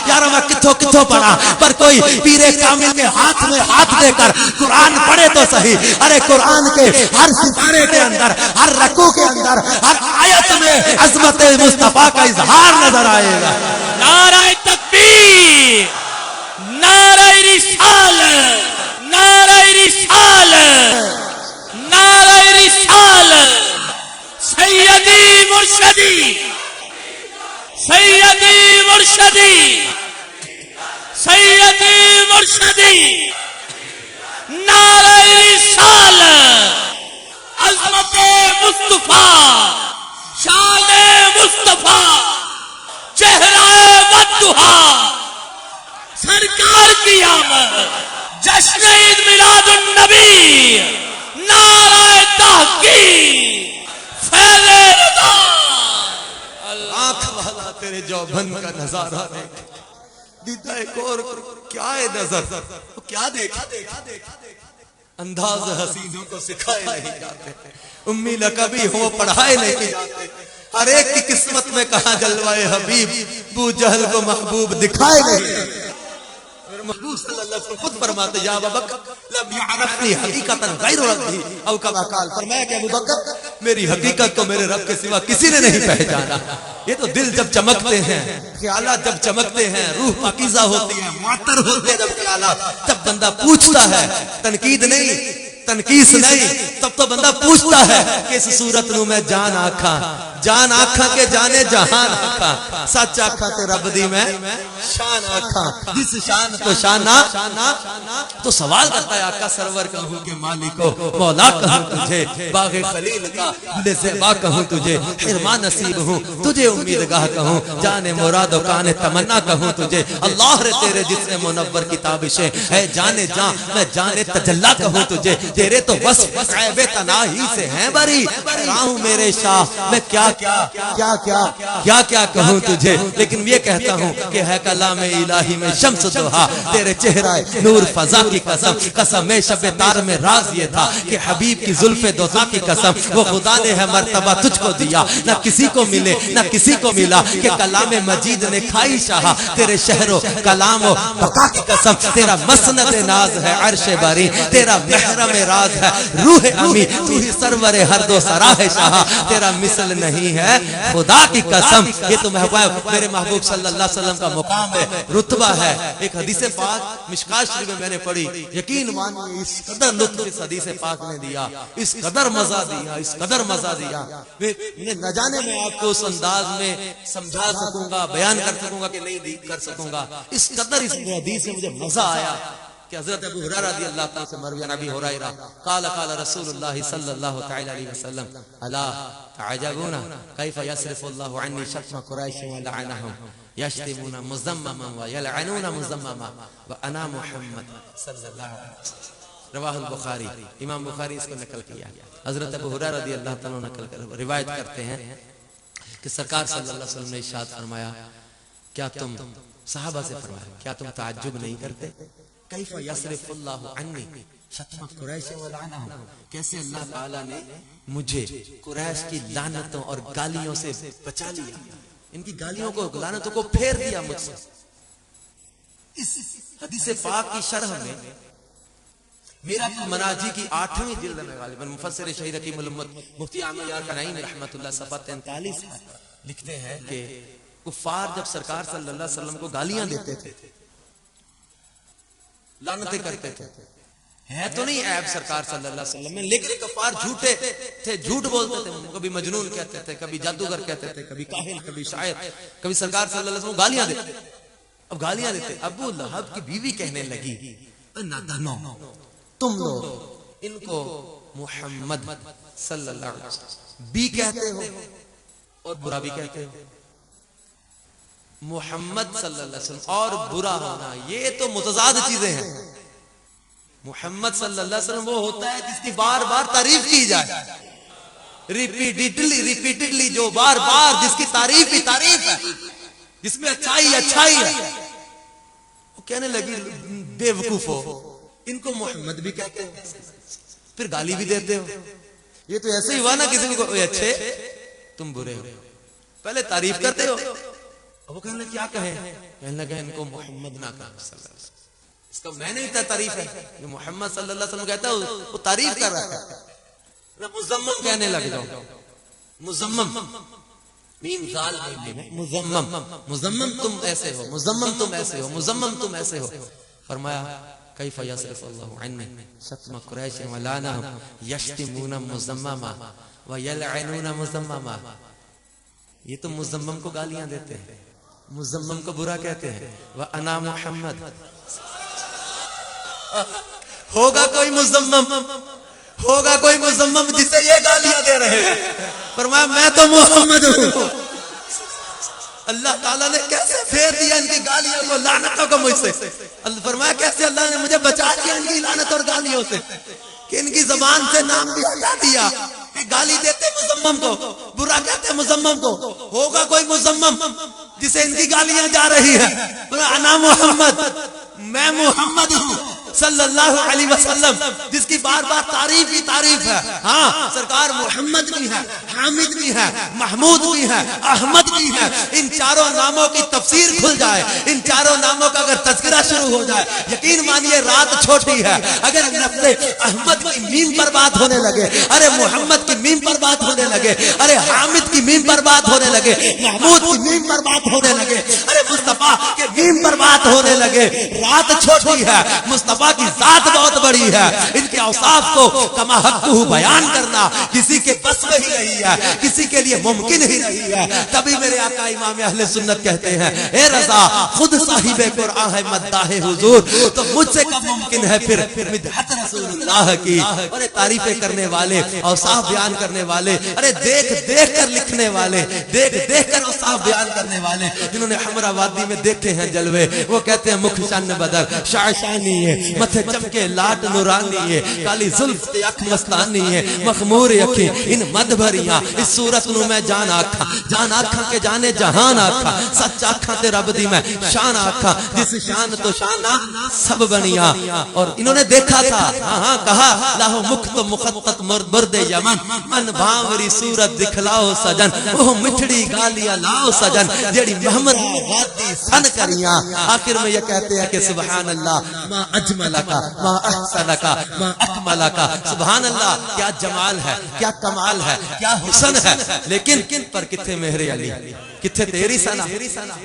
یار میں کتھوں پڑھا پر کوئی پیر کامل کے ہاتھ میں ہاتھ دے کر قرآن پڑھے تو صحیح. ارے قرآن کے ہر سپارے کے اندر ہر رکوع کے اندر ہر آیت میں عظمت مصطفیٰ کا اظہار نظر آئے گا. نعرہ تکبیر، نعرہ رسالت، نعرہ رسالت، نعرہ رسالت. سیدی مرشدی، سیدی مرشدی، سیدی مرشدی. نعرہ رسالت، عظمت مصطفیٰ، شان مصطفیٰ، چہرہ والضحیٰ، سرکار کی آمد، جشن عید میلاد النبی، نعرہ تحقیق، فیض رضا. آنکھ والا تیرے جوبن کا نظارہ دیکھ دیدہ ایک اور کیا ہے نظر وہ کیا دیکھا. انداز حسینوں کو سکھائے نہیں جاتے، امی لقبی ہو پڑھائے نہیں جاتے. ہر ایک کی قسمت میں کہاں جلوائے حبیب، ابو جہل کو محبوب دکھائے نہیں جاتے. محبوب صلی اللہ علیہ وسلم خود فرماتے یا ابو بکر لم یعرفنی حقیقتا غیر ربی او کما قال. فرمایا کہ ابو بکر میری حقیقت کو میرے رب کے سوا کسی نے نہیں پہچانا. یہ تو دل جب چمکتے ہیں، خیالات جب چمکتے ہیں، روح پاکیزہ ہوتی ہے، معطر ہوتے ہیں جب خیالات، جب بندہ پوچھتا ہے، تنقید نہیں، تنقیس نہیں، تب تو بندہ پوچھتا ہے کہ اس صورت نو میں جان آکھاں، جان آکھاں کے جانے جہان آکھاں، سچ آکھاں تے رب دی میں شان آکھاں، جس شان تو شانہ تو سوال کرتا ہے آقا سرور کہوں کہ مالکو مولا کہوں تجھے، باغ خلیل کا گل زیبا کہوں تجھے، حرمان نصیب ہوں تجھے امیدگاہ کہوں، جان مراد و کان تمنا کہوں تجھے، اللہ رے تیرے جس نے منور کی تابشیں ہے، جانے جان میں جانے تجلا کہوں تجھے، تیرے تو وصف عیب تناہی سے ہیں بری، راہوں میرے شاہ میں کیا کہوں تجھے، لیکن یہ کہتا ہوں کہ ہے کلام الہی میں شمس دوہا، تیرے چہرہ نور فضا کی قسم، قسم شب تار میں راز یہ تھا کہ حبیب کی زلف دوزا کی قسم، وہ خدا نے ہے مرتبہ تجھ کو دیا، نہ کسی کو ملے نہ کسی کو ملا، کہ کلام مجید نے کھائی شاہا، تیرے شہر و کلام و بقا کی قسم، تیرا مسند ناز ہے عرش باری، تیرا محرم راز ہے روح امی، تو ہی سرور ہر دو سراہ شاہا، تیرا مثل نہیں ہے خدا کی قسم۔ یہ تو میرے محبوب صلی اللہ علیہ وسلم کا مقام ہے، رتبہ ہے۔ ایک حدیث پاک مشکات شریف میں میں نے پڑھی، یقین مانیے اس قدر لطف اس حدیث پاک نے دیا، اس قدر مزہ دیا، اس قدر مزہ دیا، نہ جانے میں آپ کو اس انداز میں سمجھا سکوں گا، بیان کر سکوں گا کہ نہیں کر سکوں گا، اس قدر اس حدیث سے مجھے مزہ آیا کہ حضرت ابو ہریرہ رضی اللہ تعالیٰ سے مروی عن ابی ہریرہ قال قال رسول اللہ صلی اللہ تعالی علیہ وسلم الا تعجبون کیف یصرف اللہ عنی شتم قریش ولعنهم یشتمون مذمما ویلعنون مذمما وانا محمد صلی اللہ علیہ وسلم، رواہ البخاری، امام بخاری اس کو نقل کیا۔ حضرت ابو ہریرہ رضی اللہ تعالیٰ نقل کر روایت کرتے ہیں کہ سرکار صلی اللہ علیہ وسلم نے ارشاد فرمایا، کیا تم صحابہ سے فرمایا کیا تم تعجب نہیں کرتے، کیف یصرف اللہ عنی شتم قریش ولعنهم، کیسے اللہ تعالیٰ نے مجھے قریش کی لعنتوں اور گالیوں سے بچا لیا، ان کی گالیوں کو لعنتوں کو پھیر دیا مجھ سے۔ اس حدیث پاک کی شرح میں میرا مناجی کی 8ویں جلد میں غالباً مفسر شہید حکیم الامت مفتی عامر یار کنعین رحمۃ اللہ صفحہ 43 لکھتے ہیں کہ کفار جب سرکار صلی اللہ علیہ وسلم کو گالیاں دیتے تھے، لعنتیں کرتے تھے، ہے تو نہیں عیب سرکار صلی اللہ علیہ وسلم میں، لیکن کفار جھوٹے تھے، جھوٹ بولتے تھے، کبھی مجنون کہتے تھے، کبھی جادوگر کہتے تھے، کبھی کاہن، کبھی شاعر، کبھی سرکار صلی اللہ علیہ وسلم گالیاں دیتے۔ اب گالیاں دیتے، ابو لہب کی بیوی کہنے لگی، نادانو تم لوگ ان کو محمد صلی اللہ علیہ وسلم بھی کہتے ہو اور برا بھی کہتے ہو، محمد صلی اللہ علیہ وسلم اور برا ہونا یہ تو متضاد چیزیں ہیں۔ محمد صلی اللہ علیہ وسلم وہ ہوتا ہے جس کی بار بار تعریف کی جائے، ریپیٹڈلی جو بار بار جس کی تعریف ہی تعریف ہے، جس میں اچھائی اچھائی ہے۔ وہ کہنے لگی بے وقوف ہو، ان کو محمد بھی کہتے ہو پھر گالی بھی دیتے ہو، یہ تو ایسے ہی ہوا نا کسی کو اچھے تم برے ہو، پہلے تعریف کرتے ہو، وہ کہنے لگے کیا کہیں، کہنے لگے ان کو محمد نہ کہا صلی اللہ علیہ وسلم، اس کا میں نہیں تعریف ہے، جو محمد صلی اللہ علیہ وسلم کہتا ہے وہ تعریف کر رہا ہے۔ مزمم کہنے لگ جاؤ، مزمم میم ذال مزمم، مزمم تم ایسے ہو، مزمم تم ایسے ہو، مزمم تم ایسے ہو۔ فرمایا کیف یصرف اللہ عنی شتم قریش ولعنهم یشتمون مذمما ویلعنون مذمما، یہ تو مذمم کو گالیاں دیتے ہیں، مذمم کو برا کہتے ہیں۔ وانا محمد، ہوگا کوئی مذمم، ہوگا کوئی مذمم جسے یہ گالیاں دے رہے ہیں، فرمایا میں تو محمد ہوں۔ اللہ تعالیٰ نے کیسے پھیر دیا ان کی گالیوں کو، لعنتوں کو مجھ سے، اللہ فرمایا کیسے اللہ نے مجھے بچا دیا ان کی لعنت اور گالیوں سے، کہ ان کی زبان سے نام بھی ہٹا دیا، گالی دیتے مذمم کو، برا کہتے مذمم کو، ہوگا کوئی مذمم جسے ان کی گالیاں جا رہی ہیں، انا محمد، میں محمد ہوں صلی اللہ علیہ وسلم جس کی بار بار تعریف ہی تعریف ہے. ہاں سرکار محمد بھی ہے, حامد بھی ہے, محمود بھی ہے, احمد بھی ہے. ان چاروں ناموں کی تفسیر کھل جائے, ان چاروں ناموں کا اگر تذکرہ شروع ہو جائے, یقین مانیے رات چھوٹی ہے. اگر لفظ احمد کی میم پر بات ہونے لگے, ارے محمد کی میم پر بات ہونے لگے, ارے حامد کی میم پر بات ہونے لگے, محمود کی میم پر بات ہونے لگے, ارے مصطفیٰ کے میم پر بات ہونے لگے, رات چھوٹی ہے. مصطفیٰ کی ذات بہت بڑی ہے. ان کے اوصاف کو کما حقہ بیان کرنا کسی کے بس میں ہی نہیں ہے, کسی کے لیے ممکن ہی نہیں ہے. تبھی میرے آقا امام اہل سنت کہتے ہیں, اے رضا خود صاحب قرآن ہے مداح حضور, تو مجھ سے کب ممکن ہے پھر مدحت رسول اللہ کی. ارے تعریفیں کرنے والے, اوصاف بیان کرنے والے, ارے دیکھ دیکھ کر لکھنے والے, دیکھ دیکھ کر اوصاف بیان کرنے والے, جنہوں نے حمرا وادی میں دیکھے ہیں جلوے, وہ کہتے ہیں مکھ شان بدر شاعشانی ہے, متھے چمکے لاٹ نورانی ہے, کالی زلف تے اکھ مستانی ہے, مخمور اکھیں ان مد بھریاں, اس صورت نو میں جان آکھاں, جان آکھاں کے جانے جہان آکھاں, سچ آکھاں تے رب دی میں شان آکھاں, جس شان تو شان سب بنیاں. اور انہوں نے دیکھا تھا, ہاں کہا لاہو مکھ تو مخطط مرد یمن, من بھاوری صورت دکھلاؤ سجن, وہ مٹھڑی گالیاں لاؤ سجن, جیڑی محمد وادی سن کریاں. آخر میں یہ کہتے ہیں کہ سبحان اللہ ما اجملکا ما احسنکا ما اکملکا. سبحان اللہ, کیا جمال ہے, کیا کمال ہے, کیا حسن ہے, لیکن پر کتھے مہر علی, کتھے تیری ثنا,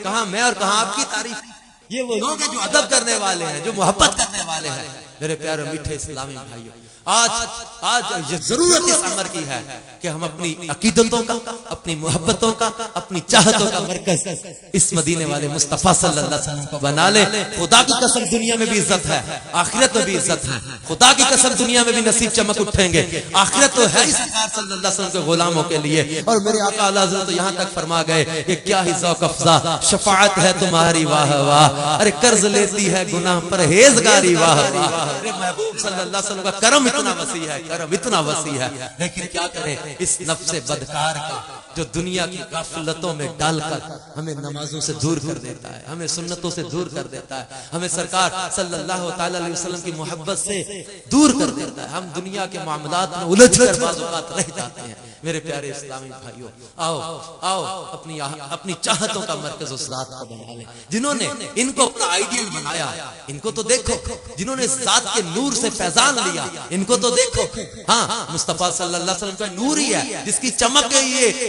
کہاں میں اور کہاں آپ کی تعریف. یہ وہ لوگ ہیں جو ادب کرنے والے ہیں, جو محبت کرنے والے ہیں. میرے پیارے میٹھے اسلامی بھائیوں, آج یہ ضرورت اس امر کی ہے کہ ہم اپنی عقیدتوں کا, اپنی محبتوں کا, اپنی چاہتوں کا مرکز اس مدینے والے مصطفیٰ صلی اللہ علیہ وسلم کو بنا لے. خدا کی قسم دنیا میں بھی عزت ہے, آخرت میں بھی عزت ہے. خدا کی قسم دنیا میں بھی نصیب چمک اٹھیں گے, آخرت تو ہے سرکار صلی اللہ علیہ وسلم کے غلاموں کے لیے. اور میرے آقا اعلی حضرت تو یہاں تک فرما گئے کہ کیا ہی ذوق افزا شفاعت ہے تمہاری واہ واہ, ارے قرض لیتی ہے گناہ پرہیزگاری واہ واہ. ارے محبوب صلی اللہ علیہ وسلم کا کرم اتنا وسیع ہے, کرم اتنا وسیع ہے, لیکن کیا کریں اس نفس بدکار کا جو دنیا کی غفلتوں میں ڈال کر ہمیں نمازوں سے دور کر دیتا ہے, ہمیں سنتوں سے دور کر دیتا ہے, ہمیں سرکار صلی اللہ تعالی علیہ وسلم کی محبت سے دور کر دیتا ہے. ہم دنیا کے معاملات میں الجھ کر بعض اوقات رہ جاتے ہیں. میرے پیارے اسلامی بھائیوں, آؤ اپنی چاہتوں کا مرکز اس ذات کو بنا لیں جنہوں نے ان کو اپنا آئیڈیل بنایا. ان کو تو دیکھو, جنہوں نے اس ذات کے نور سے فیضان لیا, ان کو تو دیکھو. ہاں مصطفیٰ صلی اللہ علیہ وسلم کا نور ہی ہے جس کی چمک ہے,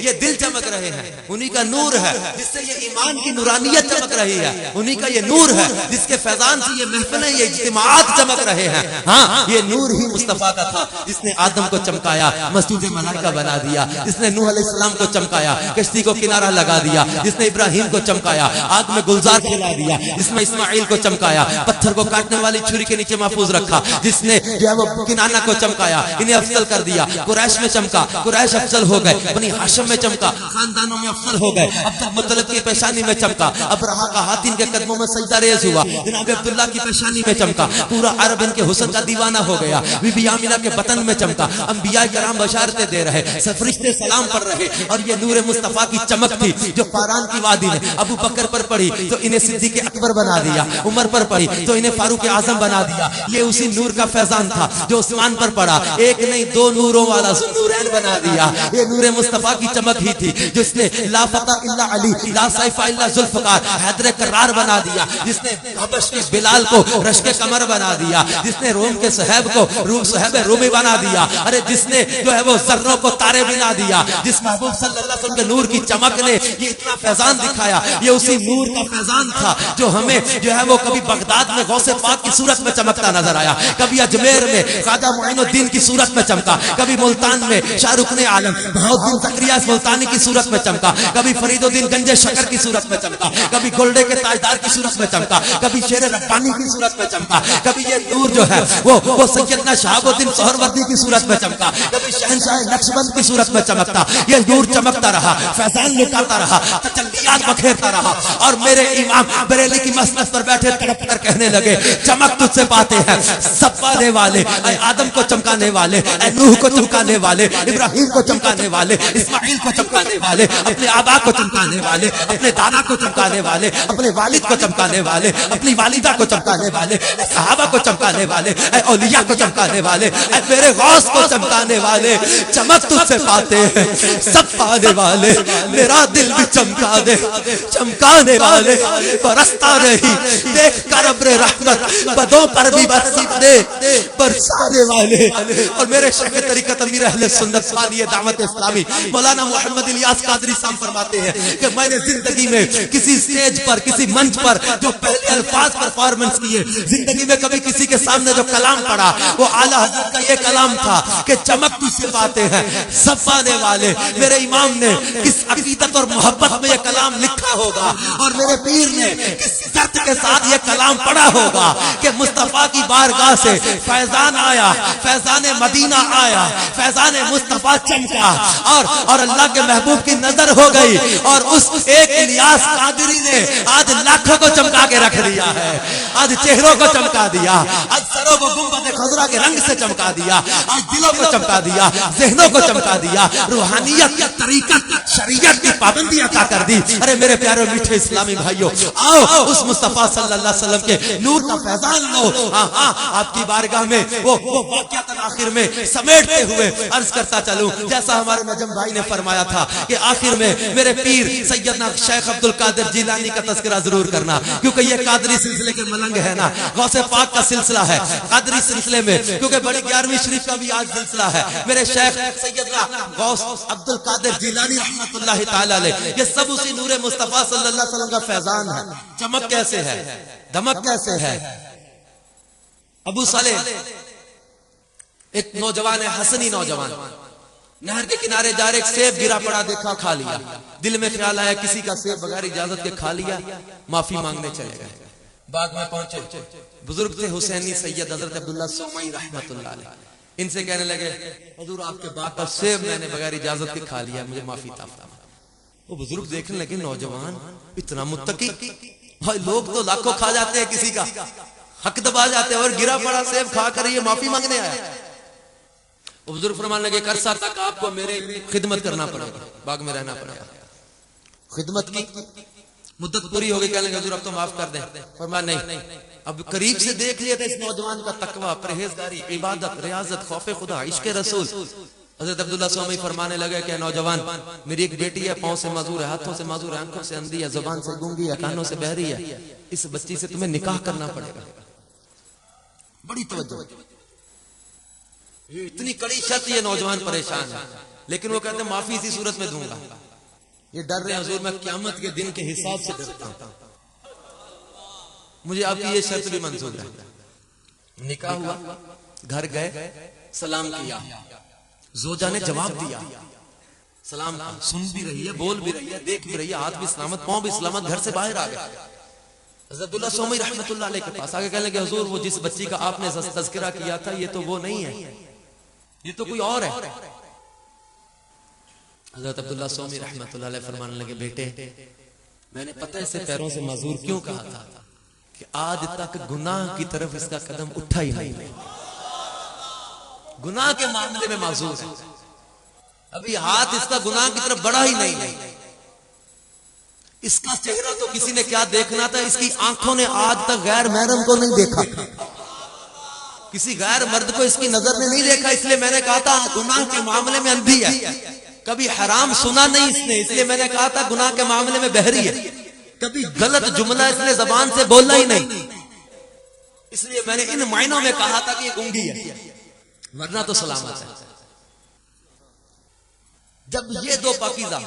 یہ دل چمک رہے ہیں, انہی کا نور ہے جس سے یہ ایمان کی نورانیت چمک رہی ہے, انہی کا یہ نور ہے جس کے فیضان سے یہ محفلیں, یہ اجتماعات چمک رہے ہیں. ہاں یہ نور ہی مصطفیٰ کا تھا جس نے آدم کو چمکایا, مسجد ملائکہ بنا دیا, جس نے نوح علیہ السلام کو چمکایا, کشتی کو کنارہ لگا دیا, جس نے ابراہیم کو چمکایا, آگ میں گلزار کھلا دیا, جس نے اسماعیل کو چمکایا, پتھر کو کاٹنے والی چھری کے نیچے محفوظ رکھا, جس نے جو ہے وہ کنانہ کو چمکایا, انہیں افضل کر دیا. قریش میں چمکا, قریش افضل ہو گئے, بنی ہاشم میں چمکا, خاندانوں میں افضل ہو گئے, عبد المطلب کی پیشانی میں چمکا, ابرہا کا ہاتھ ان کے قدموں میں سجدہ ریز ہوا, جناب عبداللہ کی پیشانی میں چمکا, پورا عرب ان کے حسن کا دیوانہ ہو گیا, بی بی آمینہ کے بطن میں چمکا, انبیاء کرام بشارتیں دے رہے, فرشتے سلام پڑھ رہے, اور یہ نور مصطفیٰ کی چمک تھی جو پاران کی وادی میں ابو بکر پر پڑی تو انہیں صدیق اکبر بنا دیا, عمر پر پڑی تو انہیں فاروق اعظم بنا دیا. یہ اسی نور کا فیضان تھا جو عثمان پر پڑا, ایک نہیں دو نوروں والا ذوالنورین بنا دیا. یہ نور مصطفیٰ کی چمک ہی تھی جس نے لا فتح الا علی, لا سیف الا ذوالفقار, حیدر کرار بنا دیا, جس نے حبش کے بلال کو رشک کمر بنا دیا, جس نے روم کے صہیب کو صہیب رومی بنا دیا, ارے جس نے جو ہے وہ ذروں کو تارے بنا دیا, جس محبوب صلی اللہ علیہ وسلم کے نور کی چمک نے یہ اتنا فیضان دکھایا. یہ اسی نور کا فیضان تھا جو ہمیں جو ہے وہ کبھی بغداد میں غوث پاک کی صورت میں چمکتا نظر آیا, کبھی اجمیر میں خواجہ معین الدین کی صورت میں چمکا, کبھی ملتان میں شاہ رکن عالم بہاؤالدین زکریا ملتانی کی صورت میں چمکا, کبھی فرید الدین گنج شکر کی صورت میں چمکا, کبھی گولڈے کے تاجدار کی صورت میں چمکا, کبھی شیر ربانی کی صورت میں چمکا, کبھی یہ نور جو ہے وہ سیدنا شہاب الدین سہروردی کی صورت میں چمکا, کبھی شہنشاہ نقشبند کی صورت میں چمکتا. یہ نور چمکتا رہا, فیضان لٹاتا رہا, تجلیات بکھیرتا رہا, اور میرے امام بریلی کی مسند پر بیٹھے تڑپ کر کہنے لگے چمک تجھ سے پاتے ہیں سب پانے والے، اے آدم کو چمکانے والے، اے نوح کو چمکانے والے، ابراہیم کو چمکانے والے، اسماعیل کو چمکانے والے، اپنے آبا کو چمکانے والے، اپنے دادا کو چمکانے والے، اپنے والد کو چمکانے والے، اپنی والدہ کو چمکانے والے، اے صحابہ کو چمکانے والے، اے اولیاء کو چمکانے والے، اے میرے غوث کو چمکانے والے، چمک تجھ سے پاتے ہیں سب پانے والے، میرا دل بھی چمکا دے، چمکانے والے برستا رہی دیکھ کر ابر رحمت، بدوں پر بھی برسانے والے۔ اور میرے شیخ طریقت امیر اہل سنت بانی دعوت اسلامی مولانا محمد الیاس قادری صاحب فرماتے ہیں کہ میں نے زندگی میں کسی سٹیج پر، کسی منچ پر جو پہلے الفاظ پرفارمنس کیے، زندگی میں کبھی کسی کے سامنے جو کلام پڑھا وہ اعلیٰ حضرت کا یہ کلام تھا کہ چمک تجھ سے پاتے ہیں سب پانے والے۔ میرے امام نے کس عقیدت اور محبت میں یہ کلام لکھا ہوگا، اور میرے پیر نے کس درد کے ساتھ یہ کلام پڑھا ہوگا کہ مصطفیٰ کی بارگاہ سے فیضان آیا، فیضان مدینہ آیا، فیضان مصطفیٰ چمکا، اور اللہ کے محبوب کی نظر ہو گئی، اور اس ایک الیاس قادری نے آج لاکھوں کو چمکا کے رکھ دیا ہے، آج چہروں کو چمکا دیا، آج سروں کو گنبد خضرا کے رنگ سے چمکا دیا، آج دلوں کو چمکا دیا، ذہنوں کو چمکا دیا، روحانیت، طریقت، شریعت کی پابندی عطا کر دی۔ ارے میرے پیارے میٹھے اسلامی بھائیوں، آؤ اس مصطفیٰ صلی اللہ علیہ وسلم کے نور کا فیضان لو۔ ہاں آپ کی بارگاہ میں وہ واقعات آخر میں سمیٹتے ہوئے عرض کرتا چلوں، جیسا ہمارے نجم بھائی نے فرمایا تھا کہ آخر میں میرے پیر سیدنا شیخ عبد القادر جیلانی کا تذکرہ ضرور کرنا، کیونکہ یہ قادری سلسلے کے ملنگ ہے نا، غوث پاک کا سلسلہ ہے قادری سلسلے میں، کیونکہ بڑی 11ویں شریف کا بھی آج سلسلہ ہے۔ میرے شیخ سیدنا غوث عبد القادر جیلانی رحمۃ اللہ تعالی علیہ، یہ سب اسی نور مصطفیٰ صلی اللہ علیہ وسلم کا فیضان ہے۔ چمک کیسے ہے، دمک کیسے ہے؟ ابو صالح ایک نوجوان ہے، حسنی نوجوان، نہر کے کنارے جا رہے، ایک سیب گرا پڑا دیکھا، کھا لیا، دل میں خیال آیا کسی کا سیب بغیر اجازت کے کھا لیا، معافی مانگنے چلے گئے، باغ میں پہنچے، بزرگ تھے حسینی سید حضرت عبداللہ سومئی رحمۃ اللہ علیہ، ان سے کہنے لگے حضور آپ کے باغ کا سیب میں نے بغیر اجازت کے کھا لیا، مجھے معافی فرمائیں۔ وہ بزرگ دیکھنے لگے نوجوان اتنا متقی، بھائی لوگ تو لاکھوں کھا جاتے ہیں، کسی کا حق دبا جاتے ہیں، اور گرا پڑا سیب کھا کر یہ معافی مانگنے آیا۔ وہ بزرگ فرمانے لگے عرصہ تک آپ کو میرے خدمت کرنا پڑے گا، باغ میں رہنا پڑے گا۔ خدمت کی مدت پوری ہو گئی، کہنے لگے حضور اب تو معاف کر دیں۔ فرمایا نہیں، اب قریب سے دیکھ لیا تھا اس نوجوان کا تقوی، پرہیزگاری، عبادت، ریاضت، خوف خدا، عشق رسول۔ حضرت عبداللہ سومی فرمانے لگے کہ نوجوان میری ایک بیٹی ہے، پاؤں سے معذور ہے، ہاتھوں سے معذور ہے، آنکھوں سے اندھی ہے، زبان سے گونگی ہے، کانوں سے بہری ہے، اس بچی سے تمہیں نکاح کرنا پڑے گا۔ بڑی توجہ، اتنی کڑی شرط، یہ نوجوان پریشان ہے، لیکن وہ کہتے ہیں معافی اسی صورت میں دوں گا۔ یہ ڈر رہے ہیں حضور میں قیامت کے دن کے حساب سے ڈرتا ہوں، مجھے آپ کی یہ شرط بھی منظور ہے۔ نکاح ہوا، گھر گئے، سلام کیا، زوجہ نے جواب دیا، سلام سن بھی رہی ہے، بول بھی رہی ہے، دیکھ بھی رہی ہے، ہاتھ بھی سلامت، پاؤں بھی سلامت، گھر سے باہر آ گئے۔ حضرت عبداللہ سومی رحمۃ اللہ علیہ کے پاس آگے کہنے لگے حضور وہ جس بچی کا آپ نے تذکرہ کیا تھا یہ تو وہ نہیں ہے، یہ تو کوئی اور ہے۔ حضرت عبداللہ سومی رحمۃ اللہ علیہ فرمانے لگے بیٹے میں نے پتہ اسے پیروں سے معذور کیوں کہا تھا کہ آج تک گناہ کی طرف اس کا قدم اٹھا ہی نہیں، گناہ کے معاملے میں معذور ہے، ابھی ہاتھ اس کا گناہ کی طرف بڑھا ہی نہیں۔ اس کا چہرہ تو کسی نے کیا دیکھنا تھا، اس کی آنکھوں نے آج تک غیر محرم کو نہیں دیکھا، کسی غیر مرد کو اس کی نظر نے نہیں دیکھا، اس لیے میں نے کہا تھا گناہ کے معاملے میں اندھی ہے، کبھی حرام سنا نہیں اس نے، اس لیے میں نے کہا تھا گناہ کے معاملے میں بہری ہے، کبھی غلط جملہ اس نے زبان سے بولنا ہی نہیں، اس لیے میں نے ان معنوں میں کہا تھا کہ یہ گونگی ہے، ورنہ تو سلامت ہے۔ جب یہ دو پاکیزہ،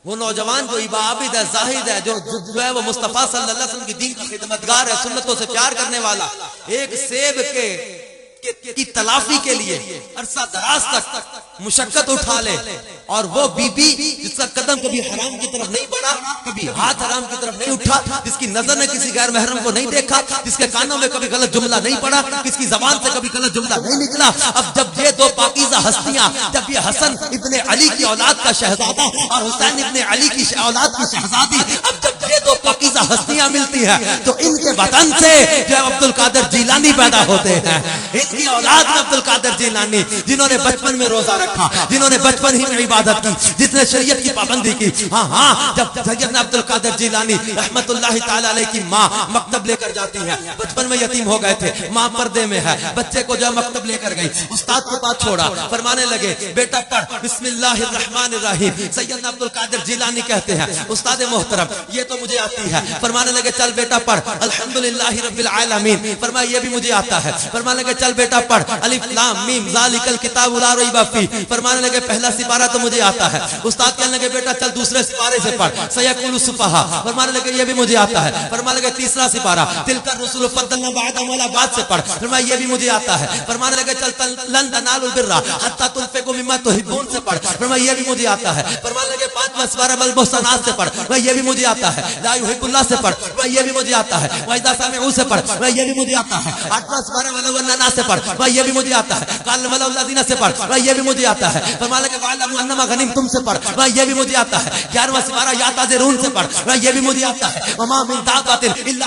وہ نوجوان جو عابد ہے، زاہد ہے، جو ہے وہ مصطفیٰ صلی اللہ علیہ وسلم کی دین کا خدمتگار ہے، سنتوں سے پیار کرنے والا، ایک سیب کی تلافی کے لیے عرصہ دراز تک مشقت اٹھا لے، اور وہ بی بی جس کا قدم کبھی حرام کی طرف نہیں بڑھا، کبھی ہاتھ حرام کی طرف نہیں اٹھا، جس کی نظر نے کسی غیر محرم کو نہیں دیکھا، جس کے کانوں میں کبھی غلط جملہ نہیں پڑا، جس کی زبان سے کبھی غلط جملہ نہیں نکلا، اب جب یہ دو پاکیزہ ہستیاں، جب یہ حسن ابن علی کی اولاد کا شہزادہ اور حسین ابن علی کی اولاد کی شہزادی، اب جب جب یہ دو پاکیزہ ہستیاں ملتی ہیں تو ان کے وطن سے جو عبد القادر جیلانی پیدا ہوتے ہیں. ان کی اولاد میں عبد القادر جیلانی جنہوں نے بچپن میں روزہ رکھا, جنہوں نے بچپن ہی میں عبادت کی, جس نے شریعت کی پابندی کی. ہاں جب سیدنا عبد القادر جیلانی رحمت اللہ تعالی علیہ کی ماں مکتب لے کر جاتی ہے, بچپن میں یتیم ہو گئے تھے, ماں پردے میں ہے, بچے کو جو مکتب لے کر گئی, استاد کے پاس چھوڑا, فرمانے لگے بیٹا پڑھ بسم اللہ الرحمن الرحیم. سیدنا عبد القادر جیلانی کہتے ہیں استاد محترم یہ تو مجھے آتی ہے. فرمانے لگے چل بیٹا پڑھ الحمدللہ رب العالمین. فرمایا یہ بھی مجھے آتا ہے. فرمانے لگے چل بیٹا پڑھ الف لام میم ذالک الکتاب لا ریب فیہ. فرمانے لگے پہلا سپارہ تو مجھے آتا ہے. استاد کہنے لگے بیٹا چل دوسرے سپارے سے پڑھ سیقول السفہاء. فرمانے لگے یہ بھی مجھے آتا ہے. فرمانے لگے تیسرا سپارہ تلک الرسل فضلنا بعضهم علی بعض سے پڑھ. فرمایا یہ بھی مجھے آتا ہے. فرمانے لگے چل لن تنالوا البر حتی تنفقوا مما تحبون سے پڑھ. فرمایا یہ بھی مجھے آتا ہے. فرمانے لگے پانچواں سپارہ والمحصنات سے پڑھ. فرمایا یہ بھی مجھے آتا ہے. لا یحب اللہ سے پڑھ. فرمایا یہ بھی مجھے آتا ہے. واذا سمعوا سے پڑھ. فرمایا یہ بھی مجھے آتا ہے. آٹھواں سپارہ ولو اننا سے پڑھ. فرمایا یہ بھی مجھے آتا ہے. قال ولو الذین سے پڑھ. فرمایا یہ بھی مجھے آتا ہے. فرمانے لگے واعلموا انما غنمتم سے پڑھ. فرمایا یہ بھی مجھے آتا ہے. 11واں سپارہ یا تذرون سے پڑھ. فرمایا یہ بھی مجھے آتا ہے. وما من دابۃ الا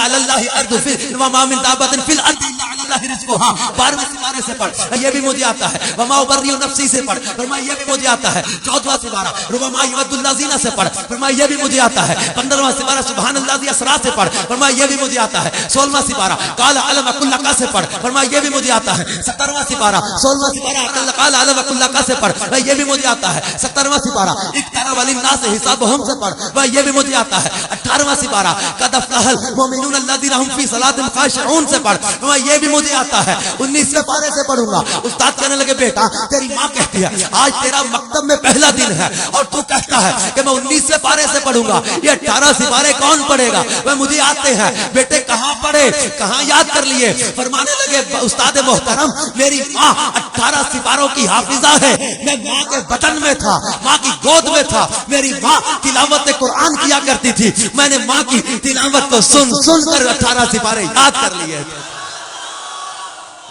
علی اللہ ارض وما من دابۃ فی الارض الا علی اللہ رزقها. 12ویں سپارے سے پڑھ. یہ بھی مجھے آتا ہے. وما ابرئ نفسی سے پڑھ. فرمایا یہ بھی مجھے آتا ہے. 14واں سپارہ ربما یود الذین سے پڑھ. فرمایا یہ بھی مجھے آتا ہے. 15واں سپارہ سبحان اللہ اسرا سے پڑھ. فرمایا یہ بھی مجھے آتا ہے. 16واں سپارہ قال علم کلک سے پڑھ. فرمایا یہ بھی مجھے آتا ہے. 17واں سپارہ 16واں سپارہ قال علم کلک سے پڑھ. فرمایا یہ بھی مجھے آتا ہے. 17واں سپارہ اقترب للناس حسابهم سے پڑھ. فرمایا یہ بھی مجھے آتا ہے. 18واں سپارہ قد افلح المؤمنون الذین هم فی صلاتهم خاشعون سے پڑھ. فرمایا یہ بھی مجھے آتا ہے. 19ویں پارے سے پڑھوں گا. استاد کہنے لگے بیٹا تیری ماں کہتی ہے آج تیرا مکتب میں پہلا دن ہے اور تو کہتا ہے کہ میں 19ویں پارے سے پڑھوں گا. یہ 18 سپارے کون پڑھے گا؟ وہ مجھے آتے ہیں. بیٹے کہاں پڑھے, کہاں یاد کر لیے؟ فرمانے لگے استاد محترم میری ماں 18 سپاروں کی حافظہ ہے. میں ماں کے بطن میں تھا, ماں کی گود میں تھا. میری ماں تلاوت قرآن کیا کرتی تھی. میں نے ماں کی تلاوت کو سن سن کر 18 سپارے یاد کر لیے.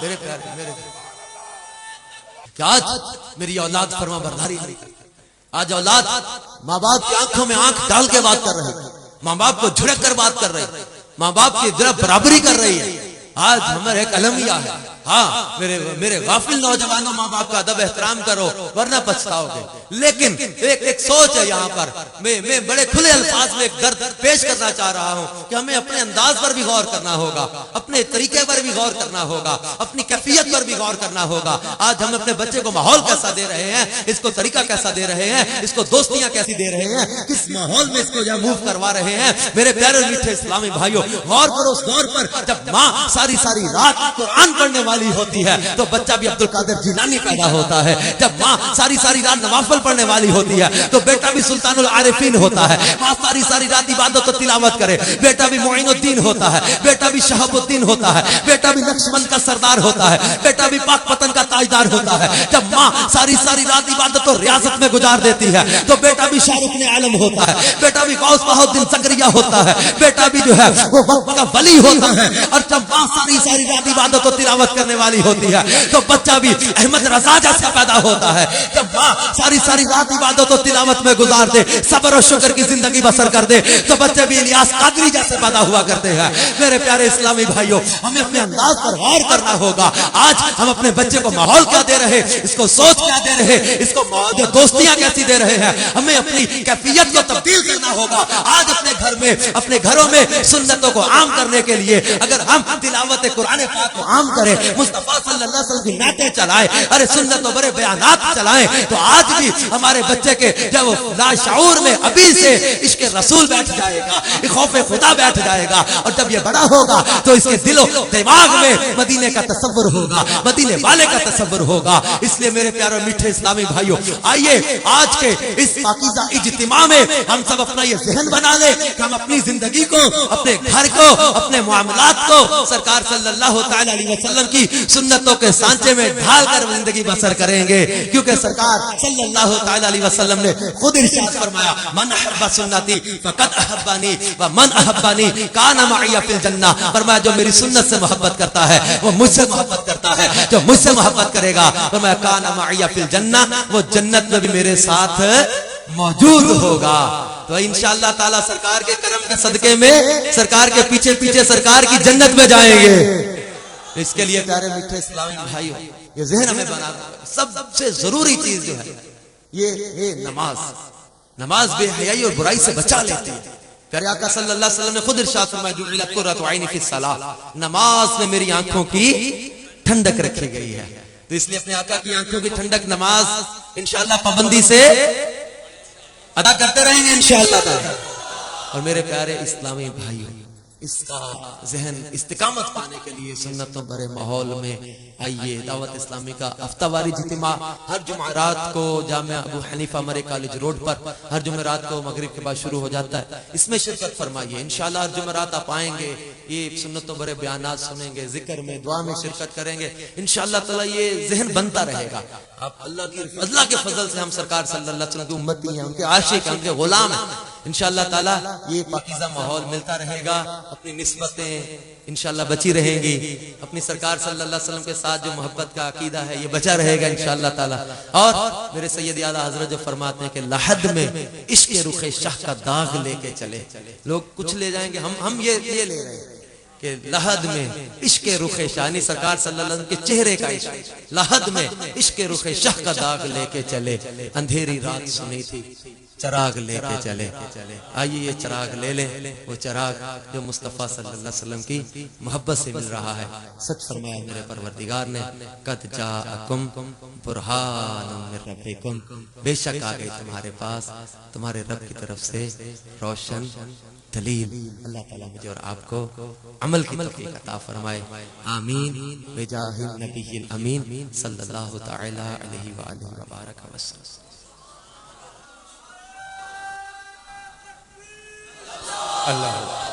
میرے پیارے میرے کہ آج میری اولاد فرما برداری نہیں کرتی. آج اولاد ماں باپ کی آنکھوں میں آنکھ ڈال کے بات کر رہی ہے, ماں باپ کو جھڑک کر بات کر رہی ہے, ماں باپ کی ذرا برابری کر رہی ہے. آج ہمارے ایک المیہ ہے. ہاں میرے غافل نوجوانوں ماں باپ کا ادب احترام کرو ورنہ پچھتاؤ گے. لیکن ایک سوچ ہے یہاں پر. میں بڑے کھلے الفاظ میں ایک درد پیش کرنا چاہ رہا ہوں کہ ہمیں اپنے انداز پر بھی غور کرنا ہوگا, اپنے طریقے پر بھی غور کرنا ہوگا, اپنی کیفیت پر بھی غور کرنا ہوگا. آج ہم اپنے بچے کو ماحول کیسا دے رہے ہیں, اس کو طریقہ کیسا دے رہے ہیں, اس کو دوستیاں کیسی دے رہے ہیں, کس ماحول میں اس کو موو کروا رہے ہیں. میرے پیارے میٹھے اسلامی بھائیوں غور کرو اس دور پر جب ماں ساری رات قرآن پڑھنے والی ہوتی ہے تو بچہ بھی عبد القادر جیلانی پیدا ہوتا ہے. جب ماں ساری رات نوافل پڑھنے والی ہوتی ہے تو بیٹا بھی سلطان العارفین ہوتا ہے. ماں ساری رات عبادت و تلاوت کرے, بیٹا بھی معین الدین ہوتا ہے, بیٹا بھی شہاب الدین ہوتا ہے, بیٹا بھی نقشبند کا سردار ہوتا ہے, بیٹا بھی پاک پتن کا تاجدار ہوتا ہے. جب ماں ساری رات عبادت و ریاضت میں گزار دیتی ہے تو بیٹا بھی شاہ رخ عالم ہوتا ہے, بیٹا بھی غوث بہاؤالدین زکریا ہوتا ہے, بیٹا بھی جو ہے وہ وقت کا ولی ہوتا ہے. اور جب ماں ساری رات عبادت و تلاوت کرنے والی ہوتی ہے تو بچہ بھی احمد رضا جیسا پیدا ہوتا ہے. جب ماں ساری رات عبادت و تلاوت میں گزار دے, صبر و شکر کی زندگی بسر کر دے تو بچے بھی الیاس قادری جیسے پیدا ہوا کرتے ہیں. میرے پیارے اسلامی بھائیوں ہمیں اپنے انداز پر غور کرنا ہوگا. آج ہم اپنے بچے کو ماحول کیا دے رہے, اس کو سوچ کیا دے رہے, اس کو دوستیاں کیسی دے رہے ہیں. ہمیں اپنی کیفیت کو تبدیل کرنا ہوگا. آج اپنے گھروں میں سنتوں کو عام کرنے کے لیے اگر ہم تلاوت قرآن پاک کو عام کریں, مصطفیٰ صلی اللہ علیہ وسلم کی نعتیں چلائیں, ارے سنت و بڑے بیانات چلائیں تو آج بھی ہمارے بچے کے جب وہ لاشعور میں ابھی سے عشق رسول بیٹھ جائے گا, خوف خدا بیٹھ جائے گا, اور جب یہ بڑا ہوگا تو اس کے دل و دماغ میں مدینے کا تصور ہوگا, مدینے والے کا تصور ہوگا. اس لیے میرے پیارے میٹھے اسلامی بھائیوں آئیے آج کے اس پاکیزہ اجتماع میں ہم سب اپنا یہ ذہن بنا لیں کہ ہم اپنی زندگی کو, اپنے گھر کو, اپنے معاملات کو سرکار صلی اللہ تعالی علیہ وسلم کی سنتوں کے سانچے میں ڈھال کر زندگی بسر کریں گے. کیونکہ سرکار صلی اللہ تعالی علیہ وسلم نے خود ارشاد فرمایا من احب سنتی فقد احبانی ومن احبانی کان معی فی الجنہ. فرمایا جو میری سنت سے محبت کرتا ہے وہ مجھ سے محبت کرتا ہے, جو مجھ سے محبت کرے گا فرمایا کان معی فی الجنہ, وہ جنت میں بھی میرے ساتھ موجود ہوگا. تو تو انشاءاللہ تعالی سرکار کے کرم کے صدقے میں سرکار کے پیچھے پیچھے سرکار کی جنت میں جائیں گے. اس کے لیے پیارے میٹھے اسلامی بھائیو یہ ذہن ہمیں بنا سب سے ضروری چیز جو ہے یہ نماز. نماز بے حیائی اور برائی سے بچا لیتی ہے. پیارے آقا صلی اللہ علیہ وسلم نے خود ارشاد فرمایا جعلت قرۃ عینی فی الصلاۃ، نماز میں میری آنکھوں کی ٹھنڈک رکھی گئی ہے. تو اس لیے اپنے آقا کی آنکھوں کی ٹھنڈک نماز انشاءاللہ پابندی سے ادا کرتے رہیں گے انشاءاللہ تعالی. اور میرے پیارے اسلامی بھائیو اس کا ذہن استقامت پانے کے لیے سنتوں بھرے ماحول میں آئیے. دعوت اسلامی کا ہفتہ واری اجتماع ہر جمعرات کو جامعہ ابو حنیفہ مرے کالج روڈ پر ہر جمعرات کو مغرب کے بعد شروع ہو جاتا ہے. اس میں شرکت فرمائیے. انشاءاللہ ہر جمعرات آپ آئیں گے، یہ سنتوں بھرے بیانات سنیں گے، ذکر میں دعا میں شرکت کریں گے. انشاءاللہ تعالی یہ ذہن بنتا رہے گا. آپ اللہ کے فضل سے ہم سرکار صلی اللہ علیہ وسلم کی امتی ہیں، ان کے عاشق ہیں، ان کے غلام ہیں. انشاءاللہ تعالی یہ پاکیزہ ماحول ملتا رہے گا. اپنی نسبتیں انشاءاللہ بچی رہیں گی. اپنی سرکار صلی اللہ علیہ وسلم کے ساتھ جو محبت کا عقیدہ ہے یہ بچا رہے گا انشاءاللہ تعالی. اور میرے سید اعلیٰ حضرت جو فرماتے ہیں کہ لحد میں عشق رخ شاہ کا داغ لے کے چلے. لوگ کچھ لے جائیں گے، ہم یہ لے رہے ہیں کہ لحد میں عشق رخ شاہ یعنی سرکار صلی اللہ علیہ وسلم کے چہرے کا عشق. لحد میں عشق رخ شاہ کا داغ لے کے چلے، اندھیری رات سنی تھی چراغ لے کے چلے. آئیے یہ چراغ لے لیں، وہ چراغ جو مصطفیٰ صلی اللہ علیہ وسلم کی محبت سے مل رہا ہے. سچ فرمایا میرے پروردگار نے قد جاءکم برہان من ربکم، بے شک آ گئی تمہارے پاس تمہارے رب کی طرف سے روشن دلیل. اللہ تعالیٰ مجھے اور آپ کو عمل کی توفیق عطا فرمائے. آمین بجاہ النبی الامین صلی اللہ تعالی علیہ وآلہ وبارک وسلم. اللہ